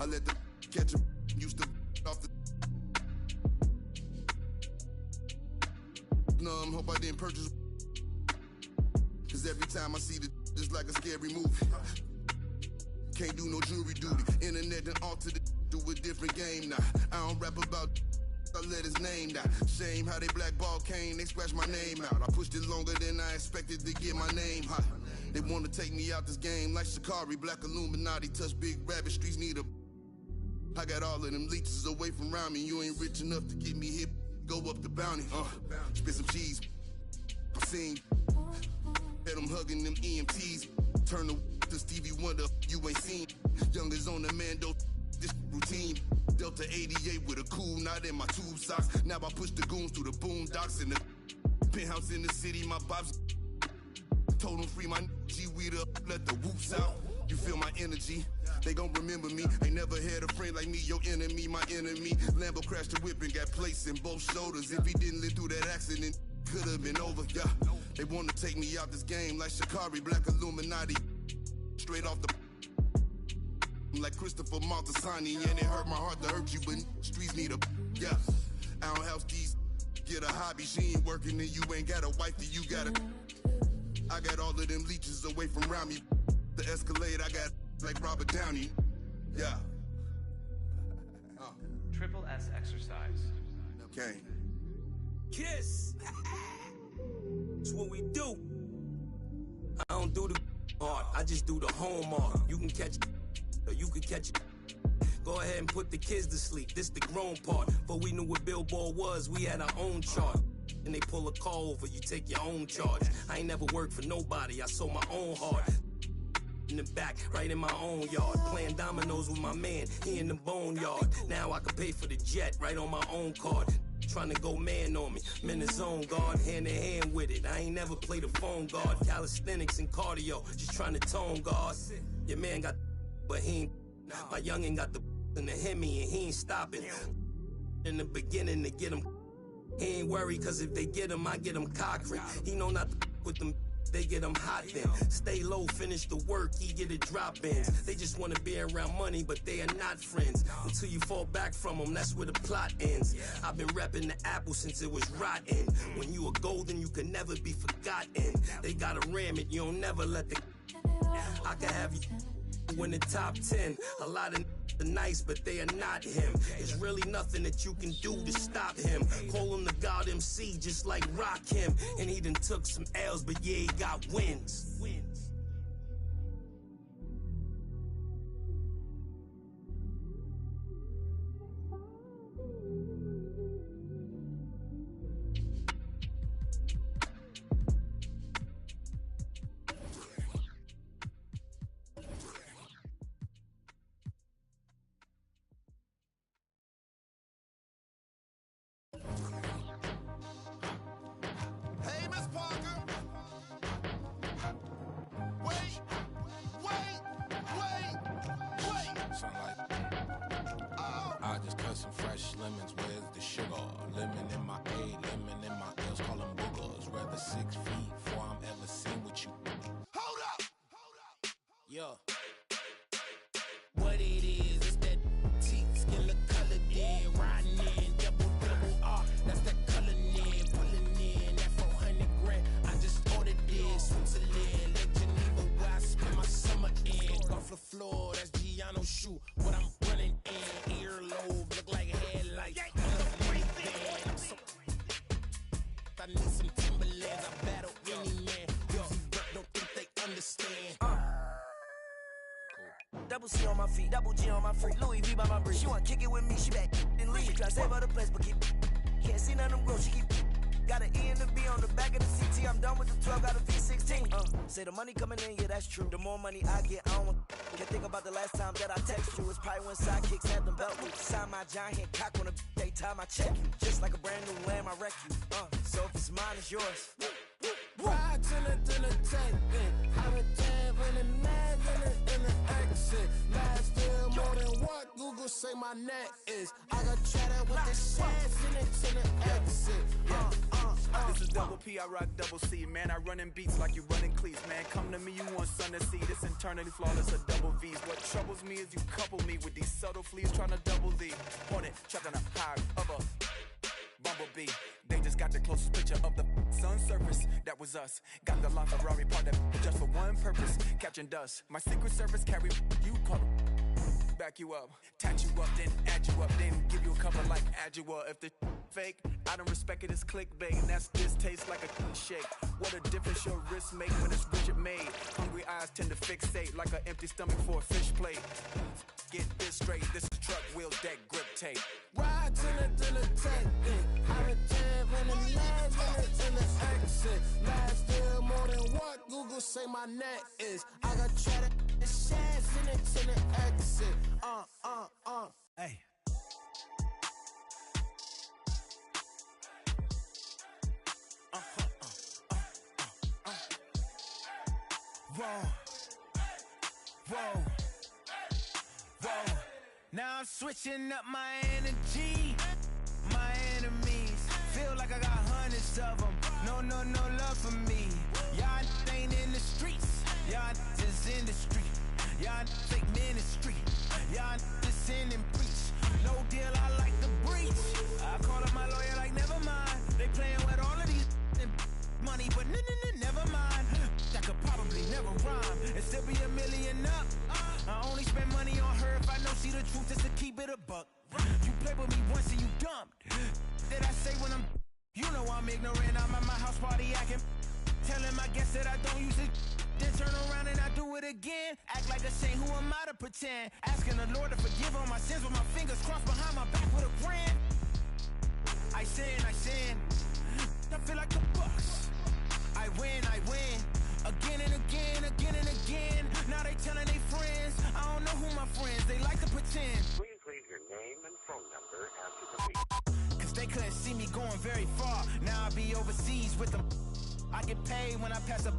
I let the catch them used to off the numb. Hope I didn't purchase cause every time I see the just like a scary movie. Can't do no jury duty. Internet and alter the do a different game now. I don't rap about I let his name down. Shame how they blackball Kane, they scratch my name out. I pushed it longer than I expected to get my name hot. They wanna take me out this game like Shikari. Black Illuminati, touch big rabbit, streets need a I got all of them leeches away from around me. You ain't rich enough to get me hip, go up the bounty. Spit some cheese, I'm seeing had them hugging them EMTs. Turn to Stevie Wonder, you ain't seen. Youngers on the Mando, this routine. Delta 88 with a cool knot in my tube socks. Now I push the goons through the boondocks in the penthouse in the city. My pops told them free my G-weed up, let the whoops out. You feel my energy, they gon' remember me. Ain't never had a friend like me, your enemy, my enemy. Lambo crashed the whip and got placed in both shoulders. If he didn't live through that accident, could've been over, yeah. They wanna take me out this game like Shikari, Black Illuminati. Straight off the like Christopher Maltasani, and it hurt my heart to hurt you, but streets need a yeah. I don't help these get a hobby. She ain't working and you ain't got a wife that you gotta. I got all of them leeches away from around me. The Escalade I got like Robert Downey. Yeah. Triple S exercise. Okay. Kiss. It's what we do. I don't do the art, I just do the home art. You can catch or you can catch it. Go ahead and put the kids to sleep. This the grown part. But we knew what Billboard was. We had our own chart. And they pull a call over, you take your own charge. I ain't never worked for nobody. I sold my own heart. In the back, right in my own yard. Playing dominoes with my man, he in the boneyard. Now I can pay for the jet, right on my own card. Trying to go man on me, I'm in the zone, guard, hand in hand with it. I ain't never played a phone guard. Calisthenics and cardio, just trying to tone guard. Your man got but he ain't. My youngin' got the in the Hemi and he ain't stopping. In the beginning to get him, he ain't worried cause if they get him, I get him cockering. He know not to with them, they get him hot then. Stay low, finish the work, he get it drop-ins. They just wanna be around money, but they are not friends. Until you fall back from them, that's where the plot ends. I've been repping the apple since it was rotten. When you are golden, you can never be forgotten. They gotta ram it, you don't never let the I can have you in the top 10. A lot of nice, but they are not him. There's really nothing that you can do to stop him. Call him the God MC, just like Rock him. And he done took some L's, but yeah, he got wins. Hey, Miss Parker. Wait. Sound like I just cut some fresh lemons. Where's the sugar? Lemon in my A, lemon in my L's. Call them boogers. Rather 6 feet before I'm ever seen with you. Hold up. Yeah. What it is that teeth skin look colored in, riding in, double R. That's that coloring in, pulling in that 400 grand. I just ordered this, Switzerland, Lake Geneva, where I spend my summer in. Off the floor, that's Giano shoe. What I'm running in, earlobe look like headlights. I need some Timberlands, I battle any man. Yo, don't think they understand. Double C on my feet, double G on my freak, Louis V by my brief. She want kick it with me, she back and leave. Try to save her the place, but can't see none of them grow. She keep Got an E and a B on the back of the CT. I'm done with the 12, got a V16. Say the money coming in, yeah, that's true. The more money I get, I don't can't think about the last time that I text you. It's probably when sidekicks had them belt loops. Sign my giant cock on a they time I check you. Just like a brand new lamb, I wreck you. So if it's mine, it's yours. Ride to the take. I'm a jab in the mag in the exit. Last deal more than what Google say my net is. I got cheddar with the shares in the exit. This is double P, I rock double C. Man, I run in beats like you running cleats. Man, come to me, you want sun to see. This internally flawless, a double V's. What troubles me is you couple me with these subtle fleas trying to double D. Hornet, trapped on a high of a bumblebee. They just got the closest picture of the sun's surface. That was us. Got the LaFerrari part that just for one purpose, catching dust. My secret service carry you call them. Back you up, tat you up, then add you up, then give you a cover like Adjua. If the fake, I don't respect it as clickbait. And that's this tastes like a shake. What a difference your wrist make when it's rigid made. Hungry eyes tend to fixate like an empty stomach for a fish plate. Get this straight, this is truck wheel deck grip tape. Ride to the take. I'm a jab in the mag in the exit. Last deal more than what Google say my net is. I got cheddar, the shares in the exit. Hey. Whoa. Now I'm switching up my energy. My enemies feel like I got hundreds of them. No love for me. Y'all ain't in the streets. Y'all just in the street. Y'all fake ministry. Y'all just sin and preach. No deal, I like the breach. I call up my lawyer like never mind. They playing with all of these money, but never mind. I could probably never rhyme and still be $1 million up. I only spend money on her if I know she the truth, just to keep it a buck. You play with me once and you dumped. Did I say when I'm? You know I'm ignorant. I'm at my house party acting. Telling my guests that I don't use it. Then turn around and I do it again. Act like a saint, who am I to pretend? Asking the Lord to forgive all my sins with my fingers crossed behind my back with a grin. I sin. I feel like the Bucks. I win. Again and again. Now they telling their friends. I don't know who my friends, they like to pretend. Please leave your name and phone number after the beep. Cause they couldn't see me going very far. Now I be overseas with them. I get paid when I pass a,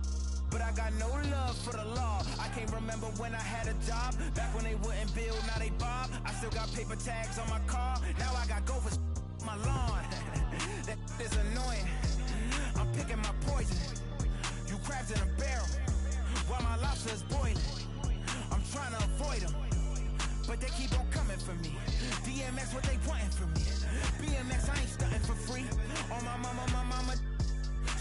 but I got no love for the law. I can't remember when I had a job. Back when they wouldn't build, now they bob. I still got paper tags on my car. Now I got gophers my lawn. That is annoying. I'm picking my poison. You crabs in a barrel while my lobster is boiling. I'm trying to avoid them, but they keep on coming for me. DMX, what they wanting from me? BMX, I ain't stunting for free. On my mama,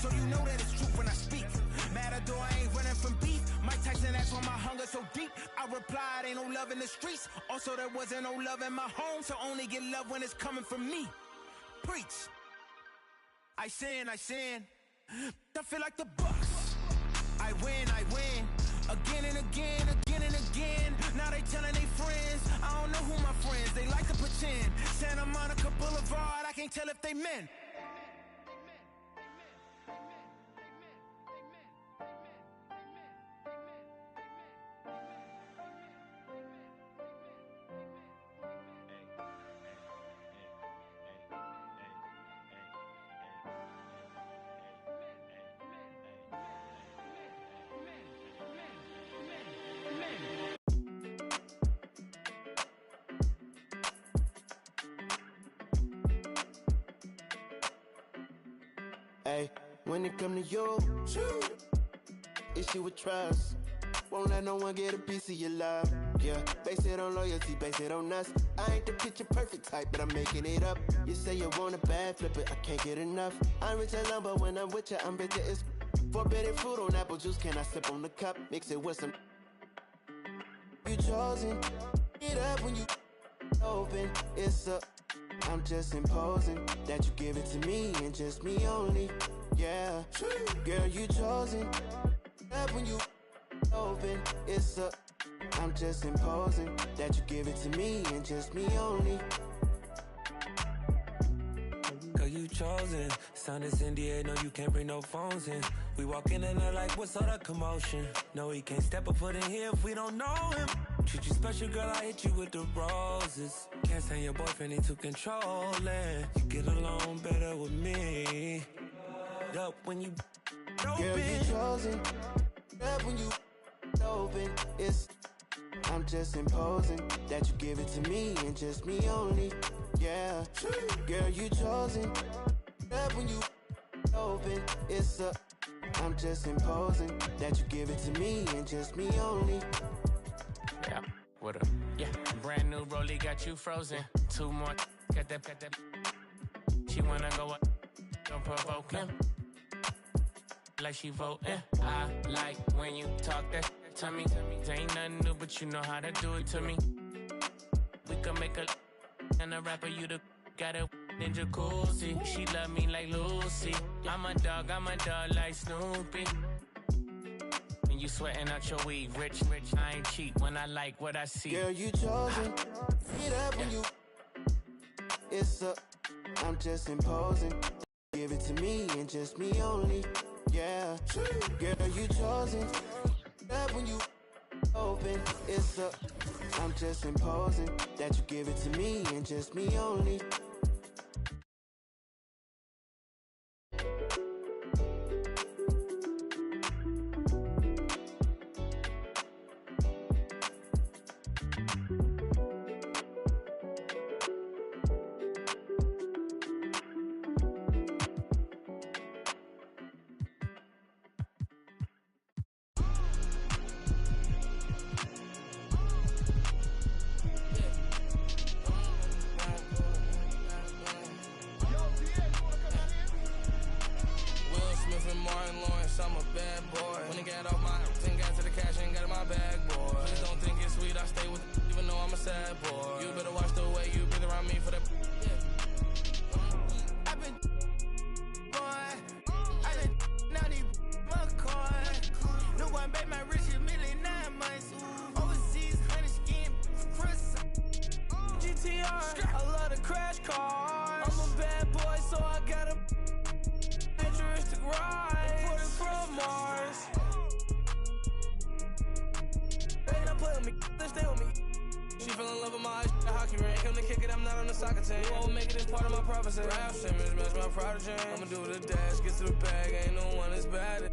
so you know that it's true when I speak. Matador, I ain't running from beef. Mike Tyson asked why my hunger so deep. I replied, ain't no love in the streets. Also, there wasn't no love in my home, so only get love when it's coming from me. Preach. I sin. I feel like the Bucks. I win. Again and again. Now they telling their friends. I don't know who my friends, they like to pretend. Santa Monica Boulevard, I can't tell if they men. Hey, when it come to you, issue with trust. Won't let no one get a piece of your love. Yeah, base it on loyalty, base it on us. I ain't the picture perfect type, but I'm making it up. You say you want a bad, flip it, I can't get enough. I'm rich alone, but when I'm with you, I'm bitter as forbidden fruit on apple juice. Can I sip on the cup? Mix it with some. You chosen, it up when you open. It's up. I'm just imposing that you give it to me and just me only. Yeah, girl, you chosen. Up when you open, it's up. I'm just imposing that you give it to me and just me only. Girl, you chosen. Sign this NDA, no, you can't bring no phones in. We walk in and they're like, what's all that commotion? No, he can't step a foot in here if we don't know him. Treat you special, girl, I hit you with the roses. Can't stand your boyfriend, he too controlling. You get along better with me. Up when you open. Girl, you chosen. Up when you open. I'm just imposing that you give it to me and just me only. Yeah, girl, you chosen. Up when you open. I'm just imposing that you give it to me and just me only. Yeah, what up? Yeah, brand new rollie got you frozen. 2 more, got that. She wanna go up, don't provoke him. Like she voting. I like when you talk that to me. Ain't nothing new, but you know how to do it to me. We can make a and a rapper, you the got a in jacuzzi. She love me like Lucy. I'm a dog like Snoopy. And you sweating out your weed, rich. I ain't cheap when I like what I see. Girl, you chosen. Get up when you. I'm just imposing. Give it to me and just me only. Yeah, girl, you chosen. Up when you open. I'm just imposing that you give it to me and just me only. I'm a bad boy. When I got off my house and got to the cash and got in my bag, boy. Please don't think it's sweet, I stay with it, even though I'm a sad boy. You better watch the way you breathe around me for that. I've been, boy, I've been, now these McCoy. No one bet my rich a million 9 months. Overseas, 100 skin, Chris. GTR, I love the crash cars. I'm a bad boy, so I got a futuristic ride. From Mars. They not play with me, they stay with me. She fell in love with my hockey ring. Come to kick it, I'm not on the soccer team. You won't make it as part of my prophecy. Ralph Simmons, match my prodigy. I'ma do the dash, get to the bag, ain't no one as bad as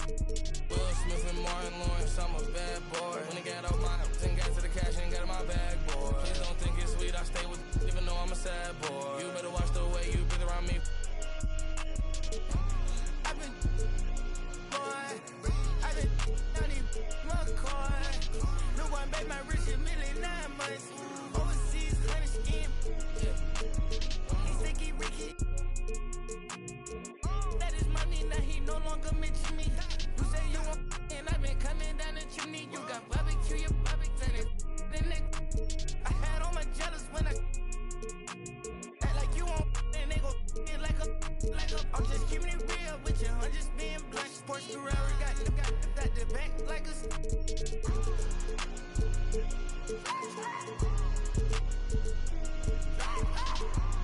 Will Smith and Martin Lawrence, I'm a bad boy. When I got off my house and got to the cash and got in my bag, boy. Please don't think it's sweet, I stay with it, even though I'm a sad boy. You better watch the way you breathe around me. No one made my rich a million 9 months. Overseas, 100 skin. He think he Ricky. That is money, now he no longer mention me. You say you want and I've been coming down the chimney. You got barbecue, your barbecue. I had all my jealous when I act like you want and they go like a. I'm just keeping it real with you. I'm just being blunt. Sports Ferrari got the back like a.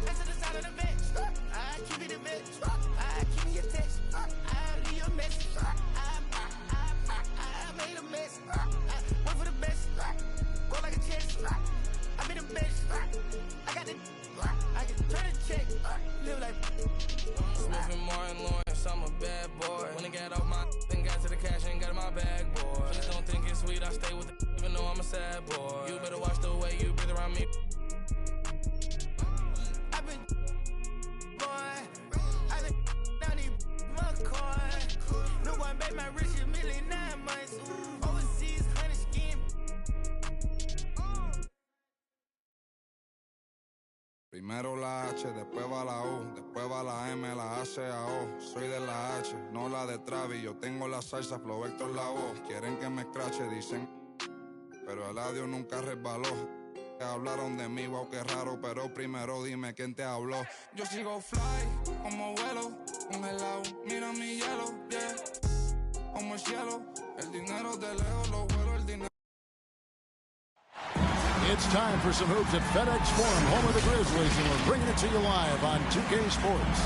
That's to the side of the bench. I keep it a bitch. I keep me a text. I leave a message. I made a mess. I went for the best. Go like a chest. I be the best. I got the. I can turn a check. Live like. Smith and Martin Lawrence, I'm a bad boy. When I got off my then got to the cash and got in my bag, boy. Please don't think it's sweet, I stay with it, even though I'm a sad boy. You better watch the way you breathe around me. I've been, boy, I've been down these McCoy. No one bet my rich a million 9 months. Overseas, 100 skin. Primero la H, después va la U, después va la M, la A, C, A, O. Soy de la H, no la de Travis. Yo tengo la salsa, Flow Héctor la voz. Quieren que me escrache, dicen, pero el audio nunca resbaló. Hablaron de mí, wow, qué raro, pero primero dime quién te habló. Yo sigo fly, como vuelo, congelado, mira mi hielo, yeah. Como el cielo, el dinero de lejos, lo vuelo, el dinero. It's time for some hoops at FedEx Forum, home of the Grizzlies, and we're bringing it to you live on 2K Sports.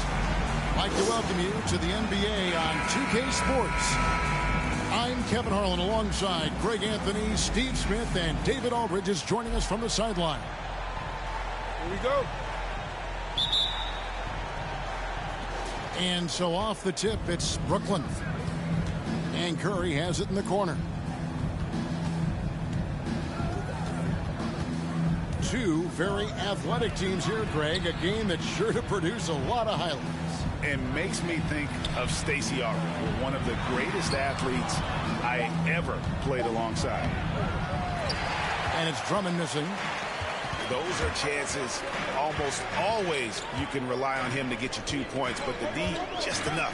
I'd like to welcome you to the NBA on 2K Sports. I'm Kevin Harlan alongside Greg Anthony, Steve Smith, and David Aldridge is joining us from the sideline. Here we go. And so off the tip, it's Brooklyn. And Curry has it in the corner. Two very athletic teams here, Greg. A game that's sure to produce a lot of highlights. It makes me think of Stacey Augmon, one of the greatest athletes I ever played alongside. And it's Drummond missing. Those are chances almost always you can rely on him to get you 2 points, but the D just enough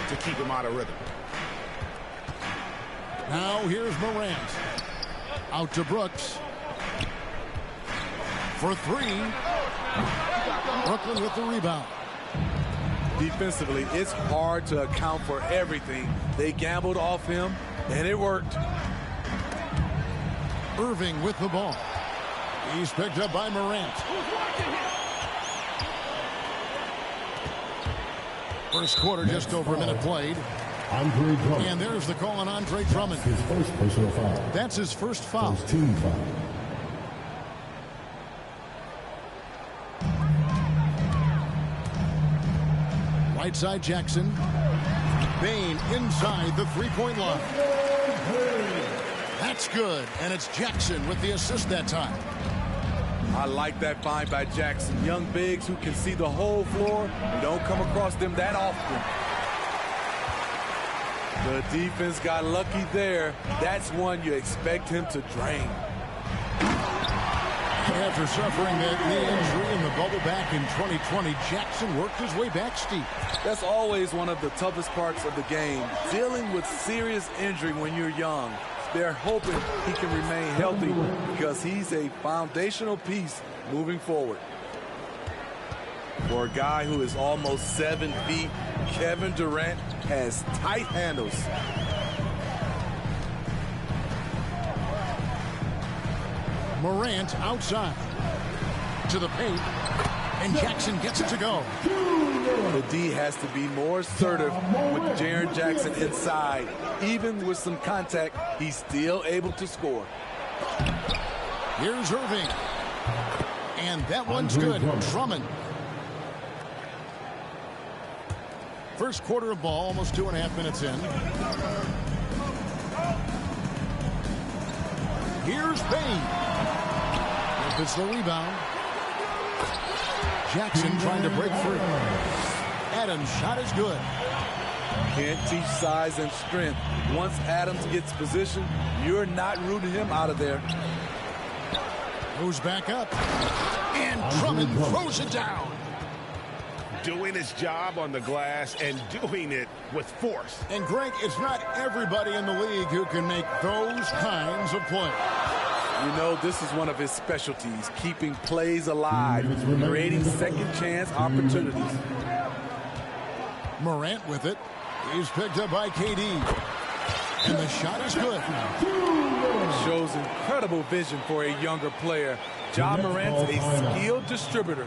to keep him out of rhythm. Now here's Morant. Out to Brooks. For three. Brooklyn with the rebound. Defensively, it's hard to account for everything. They gambled off him, and it worked. Irving with the ball. He's picked up by Morant. First quarter, just over a minute played. And there's the call on Andre Drummond. His first personal foul. That's his first foul. First team foul. Right side Jackson. Bane inside the three-point line. That's good, and it's Jackson with the assist that time. I like that find by Jackson. Young bigs who can see the whole floor. You don't come across them that often. The defense got lucky there. That's one you expect him to drain. After suffering that knee injury in the bubble back in 2020, Jackson worked his way back steep. That's always one of the toughest parts of the game, dealing with serious injury when you're young. They're hoping he can remain healthy because he's a foundational piece moving forward. For a guy who is almost 7 feet, Kevin Durant has tight handles. Morant outside to the paint, and Jackson gets it to go. The D has to be more assertive with Jaren Jackson inside. Even with some contact, he's still able to score. Here's Irving, and that one's good. Drummond. First quarter of ball, almost 2.5 minutes in. Here's Bane. It's the rebound. Jackson trying to break free. Adams' shot is good. Can't teach size and strength. Once Adams gets position, you're not rooting him out of there. Goes back up. And Drummond throws it down. Doing his job on the glass and doing it with force. And Greg, it's not everybody in the league who can make those kinds of plays. You know, this is one of his specialties, keeping plays alive, creating second chance opportunities. Morant with it. He's picked up by KD. And the shot is good. Shows incredible vision for a younger player. Ja Morant's a skilled distributor.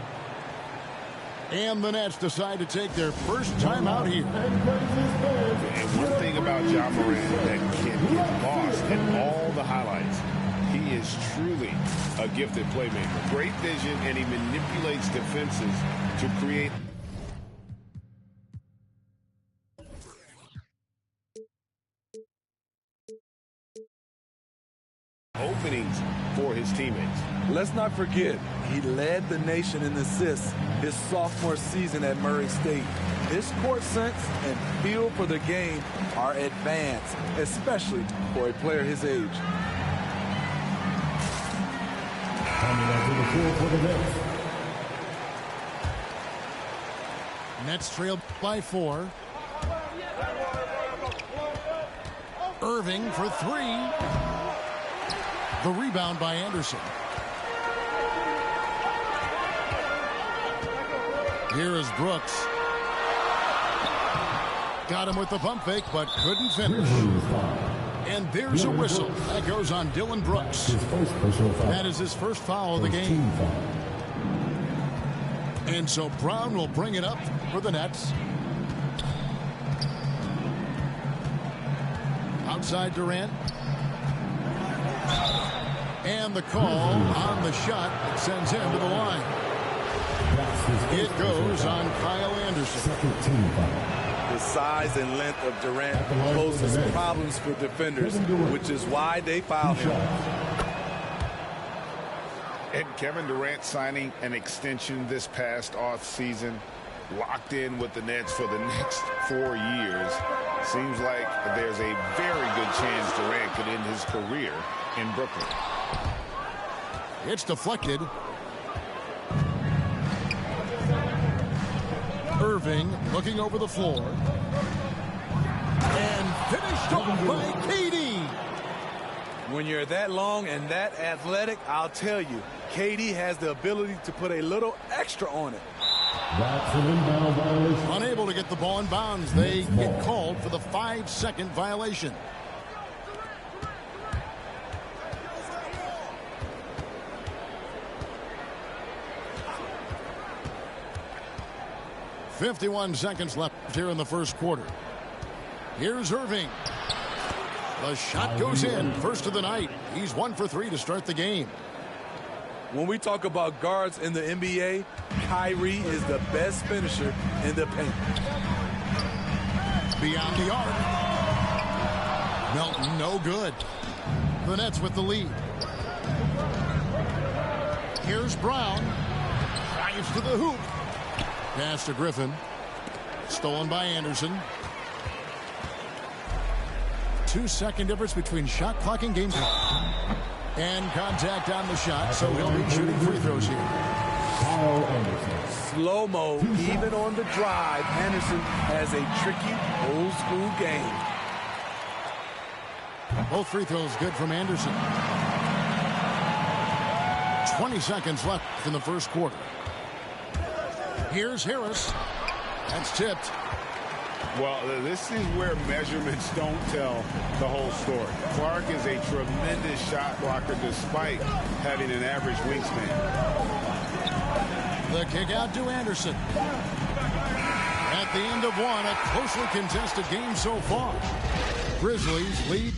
And the Nets decide to take their first time out here. And one thing about Ja Morant that can get lost in all the highlights, he is truly a gifted playmaker. Great vision, and he manipulates defenses to create openings for his teammates. Let's not forget, he led the nation in assists his sophomore season at Murray State. His court sense and feel for the game are advanced, especially for a player his age. Coming out to the floor for the Nets. Nets trail by 4. Irving for 3. The rebound by Anderson. Here is Brooks. Got him with the pump fake, but couldn't finish. And there's a whistle. That goes on Dylan Brooks. That is his first foul of the game. And so Brown will bring it up for the Nets. Outside Durant. And the call on the shot that sends him to the line. It goes on Kyle Anderson. The size and length of Durant poses problems for defenders, which is why they foul him. And Kevin Durant signing an extension this past offseason, locked in with the Nets for the next 4 years. Seems like there's a very good chance Durant could end his career in Brooklyn. It's deflected. Irving looking over the floor. And finished off by KD. When you're that long and that athletic, I'll tell you, KD has the ability to put a little extra on it. That's an inbound violation. Unable to get the ball in bounds. They get called for the 5-second violation. .51 seconds left here in the first quarter. Here's Irving. The shot goes in. First of the night. He's 1 for 3 to start the game. When we talk about guards in the NBA, Kyrie is the best finisher in the paint. Beyond the arc. Melton, no good. The Nets with the lead. Here's Brown. Drives to the hoop. Pass to Griffin. Stolen by Anderson. 2-second difference between shot clock and game clock. And contact on the shot, so he'll be shooting free throws here. Slow-mo, even on the drive, Anderson has a tricky old-school game. Both free throws good from Anderson. 20 seconds left in the first quarter. Here's Harris. That's tipped. Well, this is where measurements don't tell the whole story. Clark is a tremendous shot blocker despite having an average wingspan. The kick out to Anderson. At the end of one, a closely contested game so far. Grizzlies lead.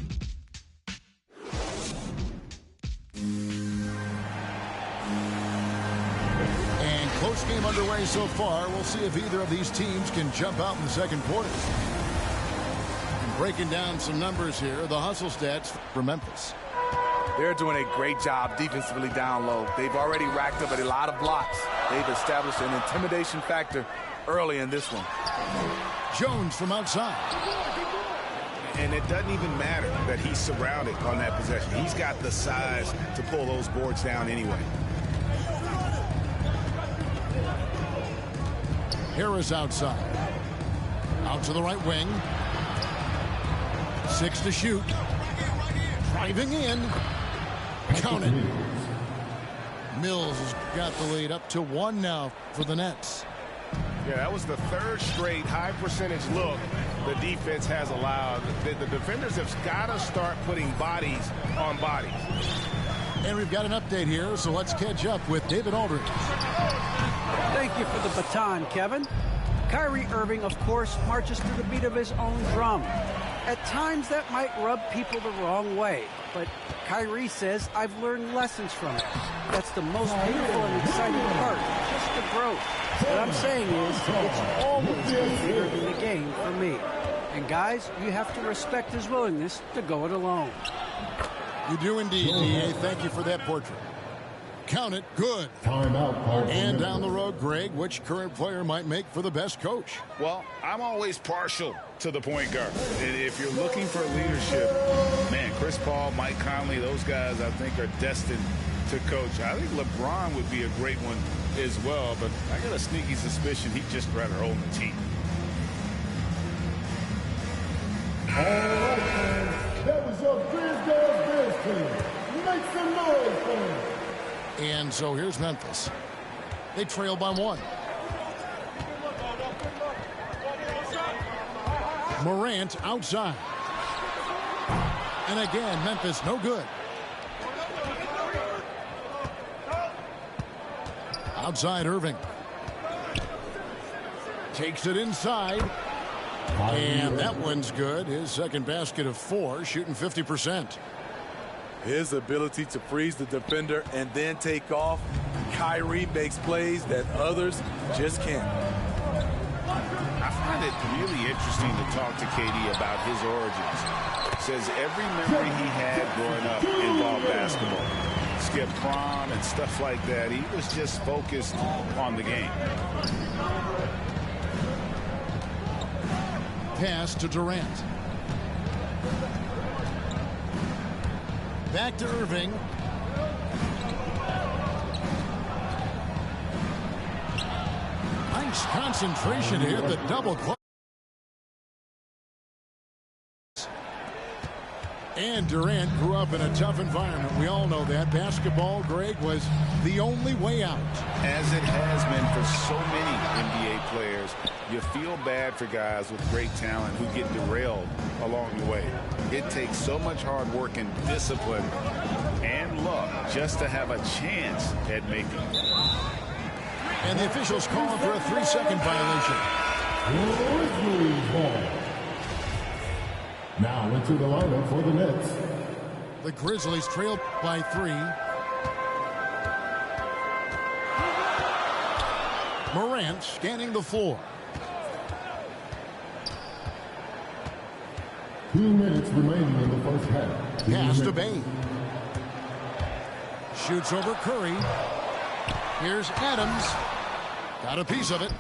Close game underway so far. We'll see if either of these teams can jump out in the second quarter. And breaking down some numbers here, the hustle stats for Memphis. They're doing a great job defensively down low. They've already racked up a lot of blocks. They've established an intimidation factor early in this one. Jones from outside. And it doesn't even matter that he's surrounded on that possession. He's got the size to pull those boards down anyway. Harris outside. Out to the right wing. 6 to shoot. Driving in. Count it. Mills has got the lead up to 1 now for the Nets. Yeah, that was the third straight high percentage look the defense has allowed. The defenders have got to start putting bodies on bodies. And we've got an update here, so let's catch up with David Aldridge. Thank you for the baton, Kevin. Kyrie Irving, of course, marches to the beat of his own drum. At times, that might rub people the wrong way, but Kyrie says, I've learned lessons from it. That's the most beautiful and exciting part, just the growth. What I'm saying is, it's always been bigger than the game for me. And guys, you have to respect his willingness to go it alone. You do indeed, D.A. Thank you for that portrait. Count it. Good. Timeout. And down the road, Greg, which current player might make for the best coach? Well, I'm always partial to the point guard. And if you're looking for leadership, man, Chris Paul, Mike Conley, those guys I think are destined to coach. I think LeBron would be a great one as well, but I got a sneaky suspicion he'd just rather own the team. All right, man. That was your Grizz team. Make some noise for them. And so here's Memphis. They trail by 1. Morant outside. And again, Memphis no good. Outside Irving. Takes it inside. And that one's good. His second basket of 4, shooting 50%. His ability to freeze the defender and then take off. Kyrie makes plays that others just can't. I find it really interesting to talk to KD about his origins. Says every memory he had growing up involved basketball. Skip prom and stuff like that. He was just focused on the game. Pass to Durant. Back to Irving. Nice concentration here. The double clutch. And Durant grew up in a tough environment. We all know that. Basketball, Greg, was the only way out. As it has been for so many NBA players, you feel bad for guys with great talent who get derailed along the way. It takes so much hard work and discipline and luck just to have a chance at making it. And the officials calling for a 3-second violation. Now into the lineup for the Nets. The Grizzlies trail by 3. Morant scanning the floor. 2 minutes remaining in the first half. Pass to Bane. Shoots over Curry. Here's Adams. Got a piece of it.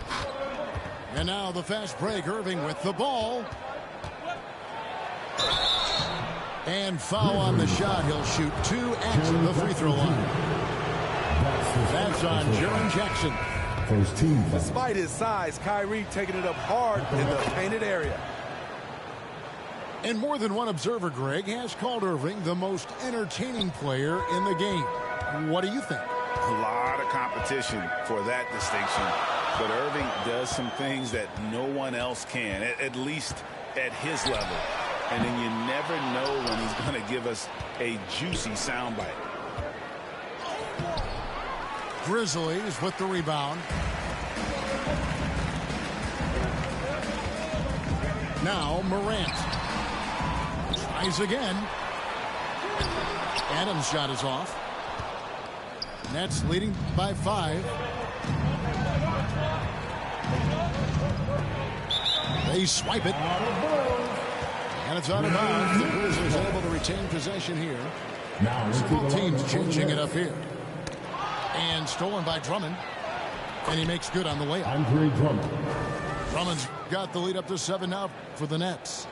And now the fast break. Irving with the ball. And foul on the shot. He'll shoot 2 at the free throw line. That's on Jaren Jackson. First team. Despite his size, Kyrie taking it up hard in the painted area. And more than one observer, Greg, has called Irving the most entertaining player in the game. What do you think? A lot of competition for that distinction. But Irving does some things that no one else can, at least at his level. And then you never know when he's going to give us a juicy soundbite. Grizzlies with the rebound. Now Morant. Tries again. Adams' shot is off. Nets leading by 5. They swipe it. And it's out of bounds. The Grizzlies able to retain possession here. Now both teams changing it up here. And stolen by Drummond. And he makes good on the way up. Andre Drummond. Drummond's got the lead up to 7 now for the Nets.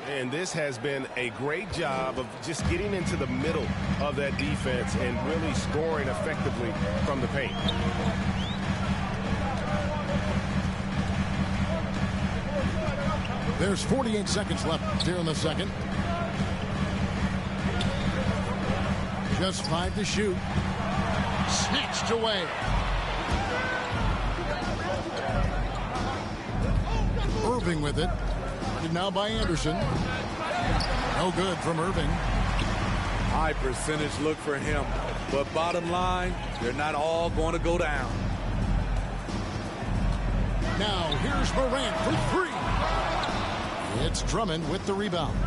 And this has been a great job of just getting into the middle of that defense and really scoring effectively from the paint. There's 48 seconds left here in the second. Just 5 to shoot. Snatched away. Irving with it. And now by Anderson. No good from Irving. High percentage look for him. But bottom line, they're not all going to go down. Now here's Morant for 3. It's Drummond with the rebound.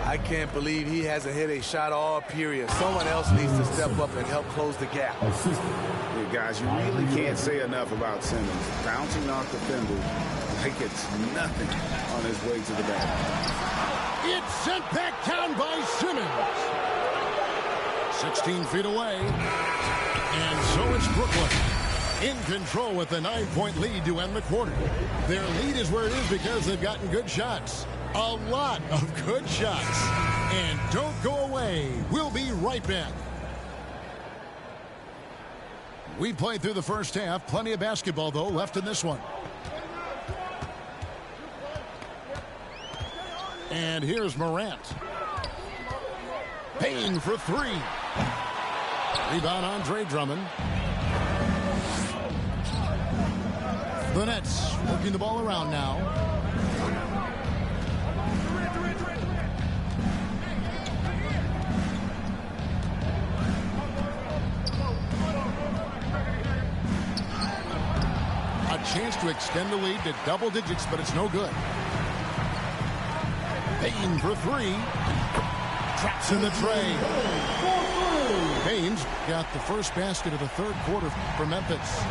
I can't believe he hasn't hit a shot all period. Someone else needs to step up and help close the gap. Hey guys, you really can't say enough about Simmons. Bouncing off the fender like it's nothing on his way to the basket. It's sent back down by Simmons. 16 feet away. And so it's Brooklyn in control with a 9-point lead to end the quarter. Their lead is where it is because they've gotten good shots. A lot of good shots. And don't go away. We'll be right back. We played through the first half. Plenty of basketball, though, left in this one. And here's Morant. Payne for 3. Rebound Andre Drummond. The Nets working the ball around now. A chance to extend the lead to double digits, but it's no good. Payne for three. Traps in the tray. Payne's got the first basket of the third quarter for Memphis.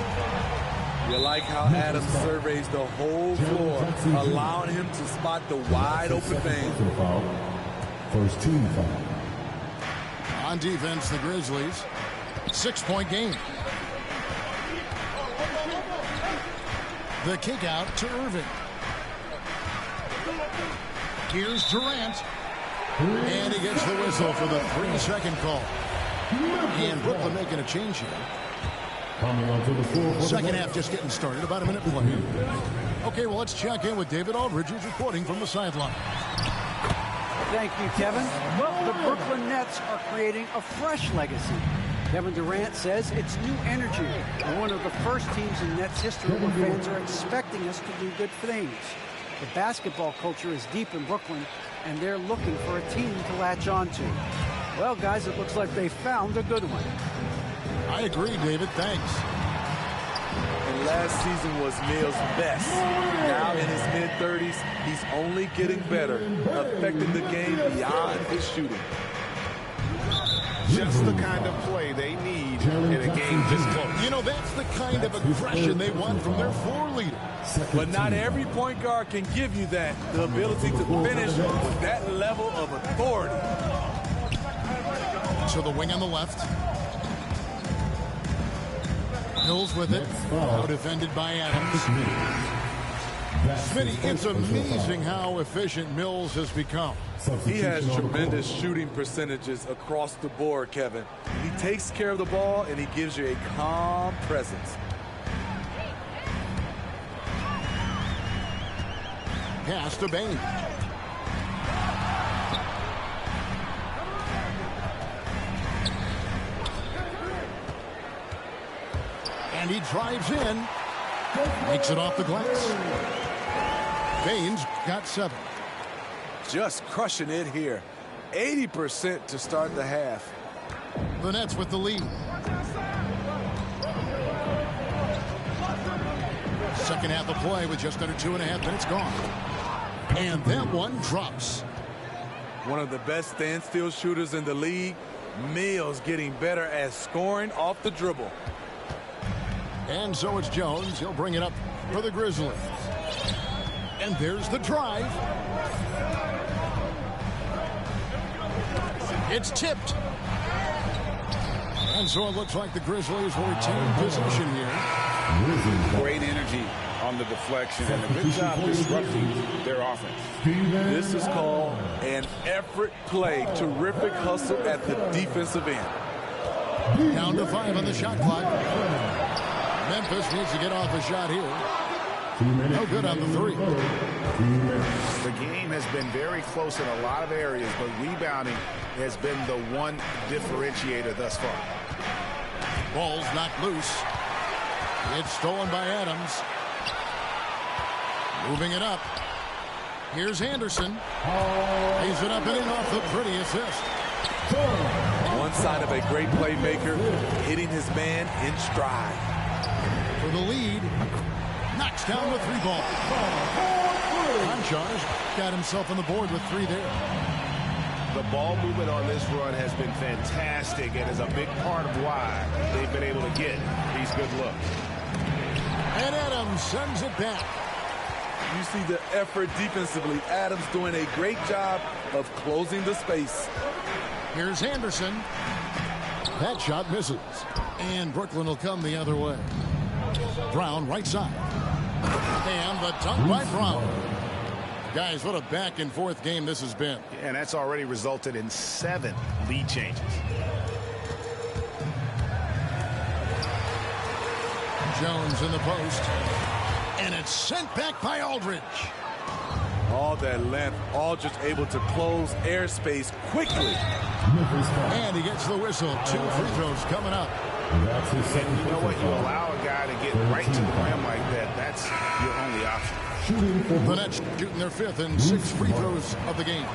You like how Adams surveys the whole floor, allowing him to spot the wide open vein. First team foul. On defense, the Grizzlies. 6-point game. The kick out to Irving. Here's Durant. And he gets the whistle for the 3-second call. And Brooklyn making a change here. Second half just getting started. About a minute play. Okay, well, let's check in with David Aldridge, who's reporting from the sideline. Thank you, Kevin. Well, the Brooklyn Nets are creating a fresh legacy. Kevin Durant says it's new energy. We're one of the first teams in Nets history where fans are expecting us to do good things. The basketball culture is deep in Brooklyn, and they're looking for a team to latch on to. Well, guys, it looks like they found a good one. I agree, David. Thanks. And last season was Mills' best. Now in his mid-30s, he's only getting better, affecting the game beyond his shooting. Just the kind of play they need in a game this close. You know, that's the kind of aggression they want from their floor leader. But not every point guard can give you that, the ability to finish with that level of authority. So the wing on the left. Mills with it. Now defended by Adams. Smitty, it's amazing how efficient Mills has become. He has tremendous shooting percentages across the board, Kevin. He takes care of the ball, and he gives you a calm presence. Pass to Bane. And he drives in. Makes it off the glass. Bane's got 7. Just crushing it here. 80% to start the half. The Nets with the lead. Second half of play with just under 2.5 minutes gone. And that one drops. One of the best standstill shooters in the league. Mills getting better at scoring off the dribble. And so it's Jones. He'll bring it up for the Grizzlies. And there's the drive. It's tipped. And so it looks like the Grizzlies will retain possession here. Great energy on the deflection and a good job disrupting their offense. This is called an effort play. Terrific hustle at the defensive end. Down to 5 on the shot clock. Memphis needs to get off a shot here. No good on the 3. The game has been very close in a lot of areas, but rebounding has been the one differentiator thus far. Ball's knocked loose. It's stolen by Adams. Moving it up. Here's Anderson. Lays it up and in off the pretty assist. One side of a great playmaker, hitting his man in stride. For the lead. Knocks down the 3-ball. Conchar got himself on the board with 3 there. The ball movement on this run has been fantastic and is a big part of why they've been able to get these good looks. And Adams sends it back. You see the effort defensively. Adams doing a great job of closing the space. Here's Anderson. That shot misses. And Brooklyn will come the other way. Brown right side. And the dunk by Brown. Guys, what a back-and-forth game this has been. Yeah, and that's already resulted in 7 lead changes. Jones in the post. And it's sent back by Aldridge. All that length, Aldridge able to close airspace quickly. And he gets the whistle. 2 free throws coming up. And you know what? You allow a guy to get right to the rim like that. That's your only option. The Nets shooting their 5th and 6th free throws of the game.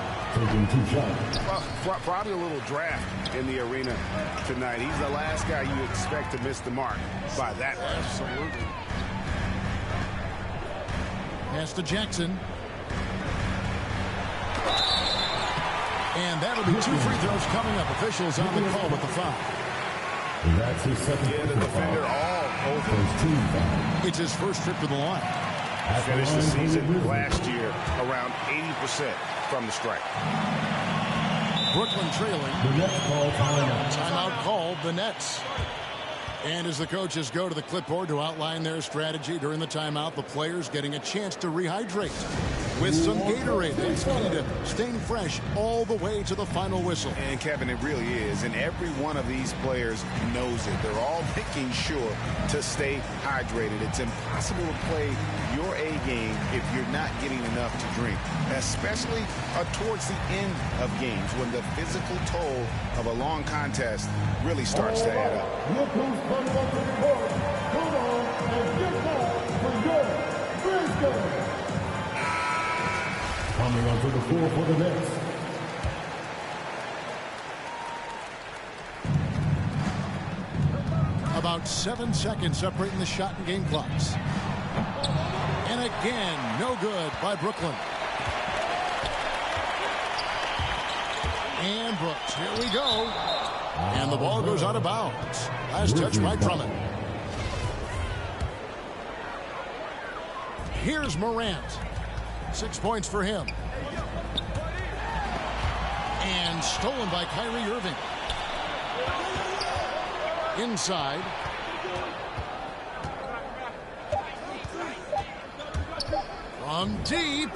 Well, probably a little draft in the arena tonight. He's the last guy you expect to miss the mark by that much. Absolutely. Pass to Jackson. And that'll be 2 free throws coming up. Officials on the call with the foul. That's his second. Yeah, the defender all over. It's his first trip to the line. Finished the season last year around 80% from the stripe. Brooklyn trailing. The Nets call timeout. Timeout called the Nets. And as the coaches go to the clipboard to outline their strategy during the timeout, the players getting a chance to rehydrate with some Gatorade. That's key to staying fresh all the way to the final whistle. And Kevin, it really is. And every one of these players knows it. They're all making sure to stay hydrated. It's impossible to play your A game if you're not getting enough to drink, especially towards the end of games when the physical toll of a long contest really starts to add up. Look who's coming up to the court. Come on and get back for your Grizzlies. Coming onto the floor for the Nets. About 7 seconds separating the shot and game clocks. And again, no good by Brooklyn. And Brooks, here we go. And the ball goes out of bounds. Last touch by Drummond. Here's Morant. 6 points for him. And stolen by Kyrie Irving. Inside. From deep.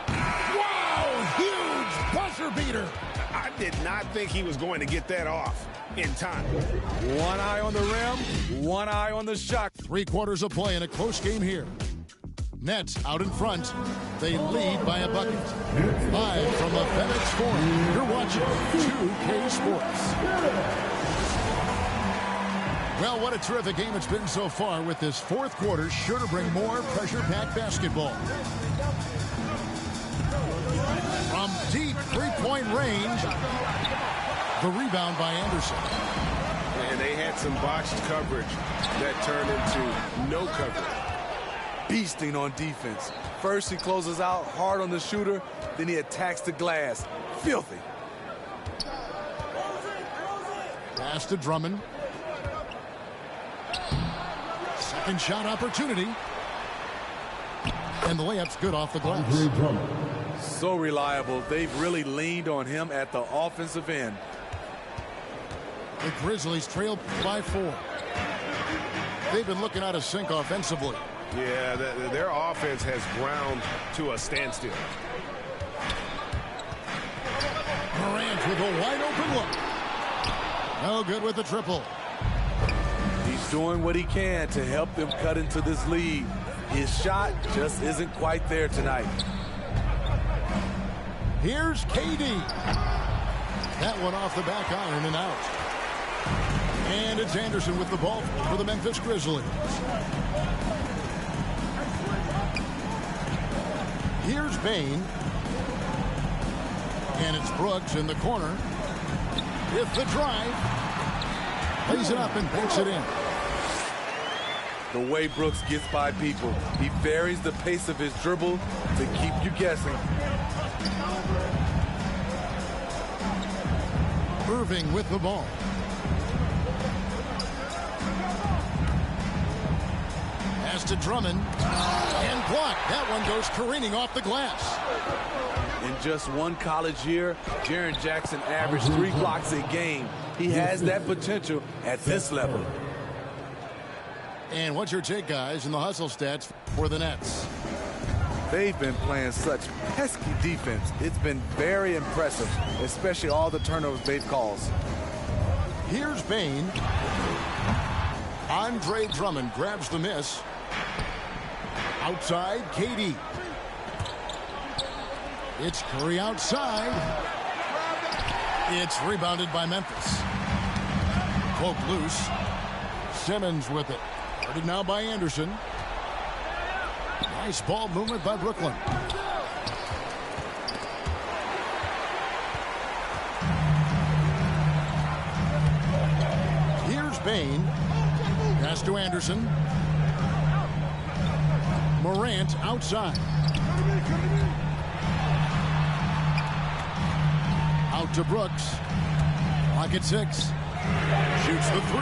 Wow, huge buzzer beater. I did not think he was going to get that off in time. One eye on the rim, one eye on the shot. 3 quarters of play in a close game here. Nets out in front. They lead by a bucket. Live from the FedEx Forum, you're watching 2K Sports. Well, what a terrific game it's been so far, with this fourth quarter sure to bring more pressure-packed basketball. From deep three-point range, the rebound by Anderson. And they had some botched coverage that turned into no coverage. Beasting on defense. First he closes out hard on the shooter, then he attacks the glass. Filthy. Pass to Drummond. Second shot opportunity. And the layup's good off the glass. So reliable. They've really leaned on him at the offensive end. The Grizzlies trail by 4. They've been looking out of sync offensively. Yeah, their offense has ground to a standstill. Morant with a wide open look. No good with the triple. He's doing what he can to help them cut into this lead. His shot just isn't quite there tonight. Here's KD. That one off the back iron and out. And it's Anderson with the ball for the Memphis Grizzlies. Here's Bane. And it's Brooks in the corner. With the drive. Plays it up and puts it in. The way Brooks gets by people, he varies the pace of his dribble to keep you guessing. Irving with the ball. Pass to Drummond. And blocked. That one goes careening off the glass. In just one college year, Jaren Jackson averaged 3 blocks a game. He has that potential at this level. And what's your take, guys, in the hustle stats for the Nets? They've been playing such pesky defense. It's been very impressive, especially all the turnovers they've caused. Here's Bane. Andre Drummond grabs the miss. Outside, KD. It's Curry outside. It's rebounded by Memphis. Cloak loose. Simmons with it. Guarded now by Anderson. Nice ball movement by Brooklyn. Here's Bane. Pass to Anderson. Morant outside. Out to Brooks. Clock at 6. Shoots the 3.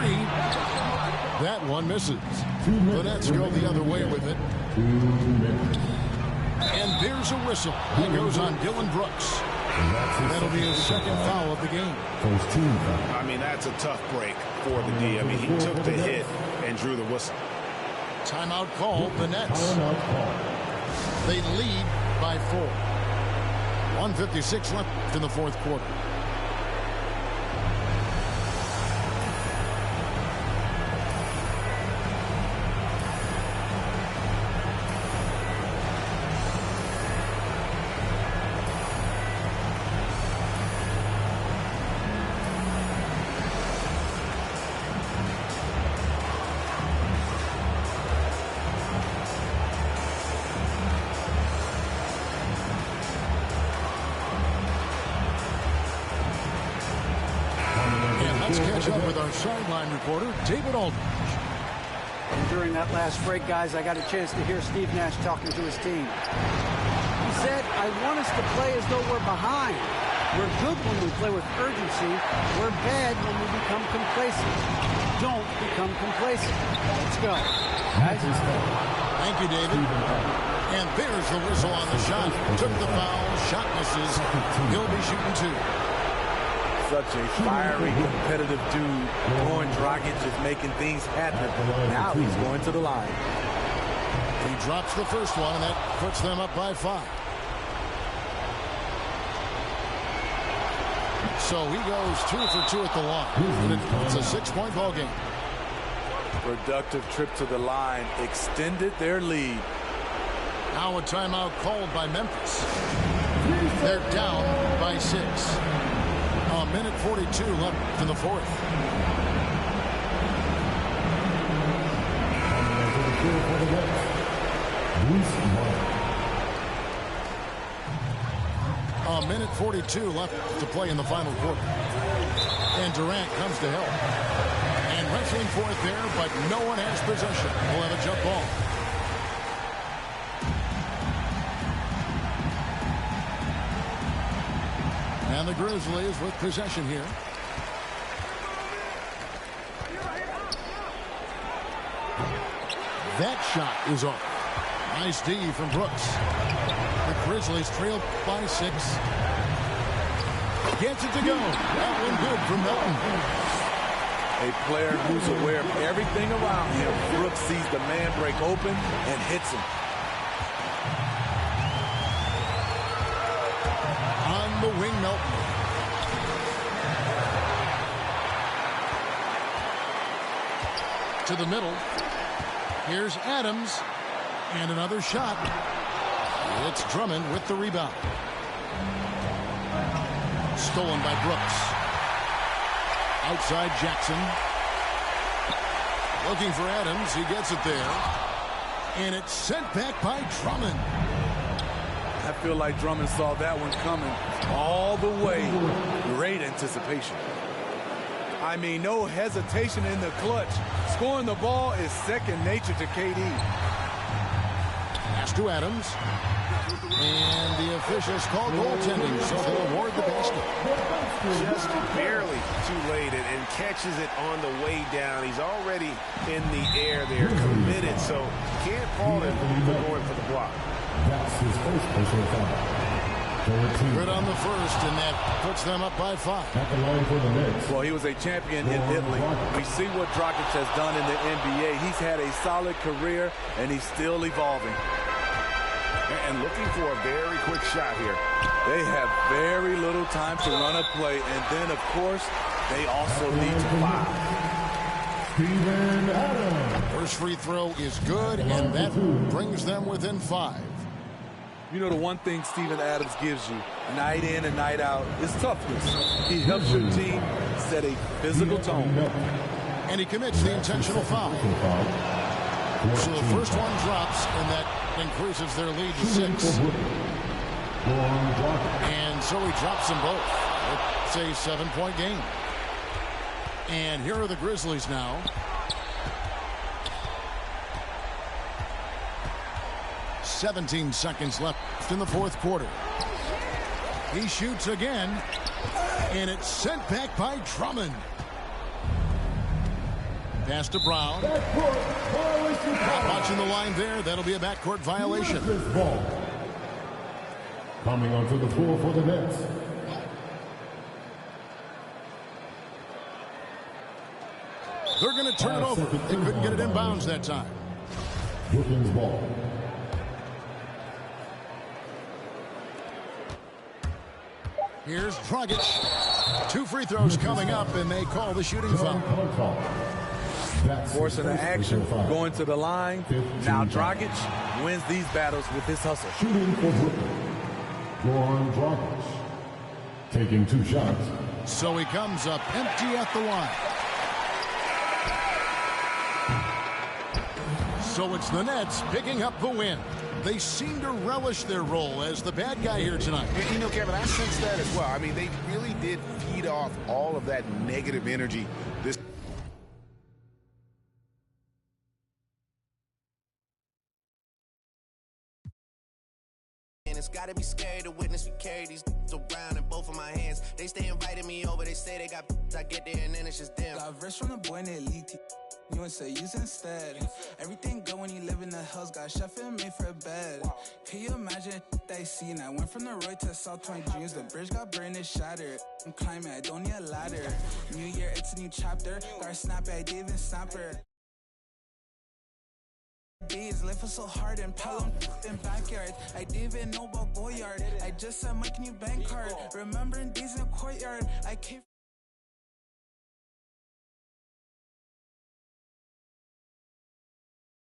That one misses. The Nets go the other way with it. And there's a whistle. That goes on Dylan Brooks. That'll be his second foul of the game. I mean, that's a tough break for the D. I mean, he took the hit and drew the whistle. Timeout called, the Nets. They lead by 4. 1:56 left in the fourth quarter. Sideline reporter David Aldridge. And during that last break, guys, I got a chance to hear Steve Nash talking to his team. He said, I want us to play as though we're behind. We're good when we play with urgency. We're bad when we become complacent. Don't become complacent. Let's go. Guys. Thank you, David. And there's the whistle on the shot. Took the foul. Shot misses. He'll be shooting 2. Such a fiery, competitive dude. Goran Dragic is making things happen. Now he's going to the line. He drops the first one, and that puts them up by 5. So he goes 2 for 2 at the line. It's a 6-point ball game. Productive trip to the line. Extended their lead. Now a timeout called by Memphis. They're down by 6. A minute 42 left in the fourth. A minute 42 left to play in the final quarter. And Durant comes to help. And wrestling for it there, but no one has possession. We'll have a jump ball. And the Grizzlies with possession here. That shot is off. Nice D from Brooks. The Grizzlies trail by 6. Gets it to go. That one good from Melton. A player who's aware of everything around him. Brooks sees the man break open and hits him. The wing, Melton. To the middle. Here's Adams. And another shot. It's Drummond with the rebound. Stolen by Brooks. Outside Jackson. Looking for Adams. He gets it there. And it's sent back by Drummond. I feel like Drummond saw that one coming all the way. Great anticipation. I mean, no hesitation in the clutch. Scoring the ball is second nature to KD. Pass to Adams. And the officials call goaltending, so they'll award the basket. Just barely too late and catches it on the way down. He's already in the air there, committed, so can't fault him for going for the block. That's his first personal foul. Good on the first, and that puts them up by 5. At the line for the Knicks. Well, he was a champion in Italy. We see what Dragic has done in the NBA. He's had a solid career, and he's still evolving. And looking for a very quick shot here. They have very little time to run a play, and then, of course, they also need to foul. Steven Adams. First free throw is good, and that brings them within 5. You know, the one thing Steven Adams gives you, night in and night out, is toughness. He helps your team set a physical tone. And he commits the intentional foul. So the first one drops, and that increases their lead to 6. And so he drops them both. It's a 7-point game. And here are the Grizzlies now. 17 seconds left in the fourth quarter. He shoots again, and it's sent back by Drummond. Pass to Brown. Not watching the line there. That'll be a backcourt violation. Ball. Coming onto the floor for the Nets. They're going to turn it over. They couldn't get it inbounds that time. Brooklyn's ball. Here's Dragic. 2 free throws coming up, and they call the shooting foul. Forcing the action, going to the line. Now Dragic wins these battles with his hustle. Shooting for Brooklyn. Goran Dragic. Taking 2 shots. So he comes up empty at the line. So it's the Nets picking up the win. They seem to relish their role as the bad guy here tonight. And, you know, Kevin, I sense that as well. I mean, they really did feed off all of that negative energy this. And it's gotta be scary to witness me carry these around in both of my hands. They stay inviting me over, they say they got I get there and then it's just them. Got verse from the boy named Elite. You would say use instead. Everything go when you live in the hills. Got chef and made for a bed. Can you imagine they seen? I went from the road to South Point Dreams. The bridge got burned and shattered. I'm climbing, I don't need a ladder. New year, it's a new chapter. Got snap at Dave and Snapper. Days, life was so hard and Pelham in backyard. I didn't even know about Goyard. I just said my new bank card. Remembering days in courtyard. I came.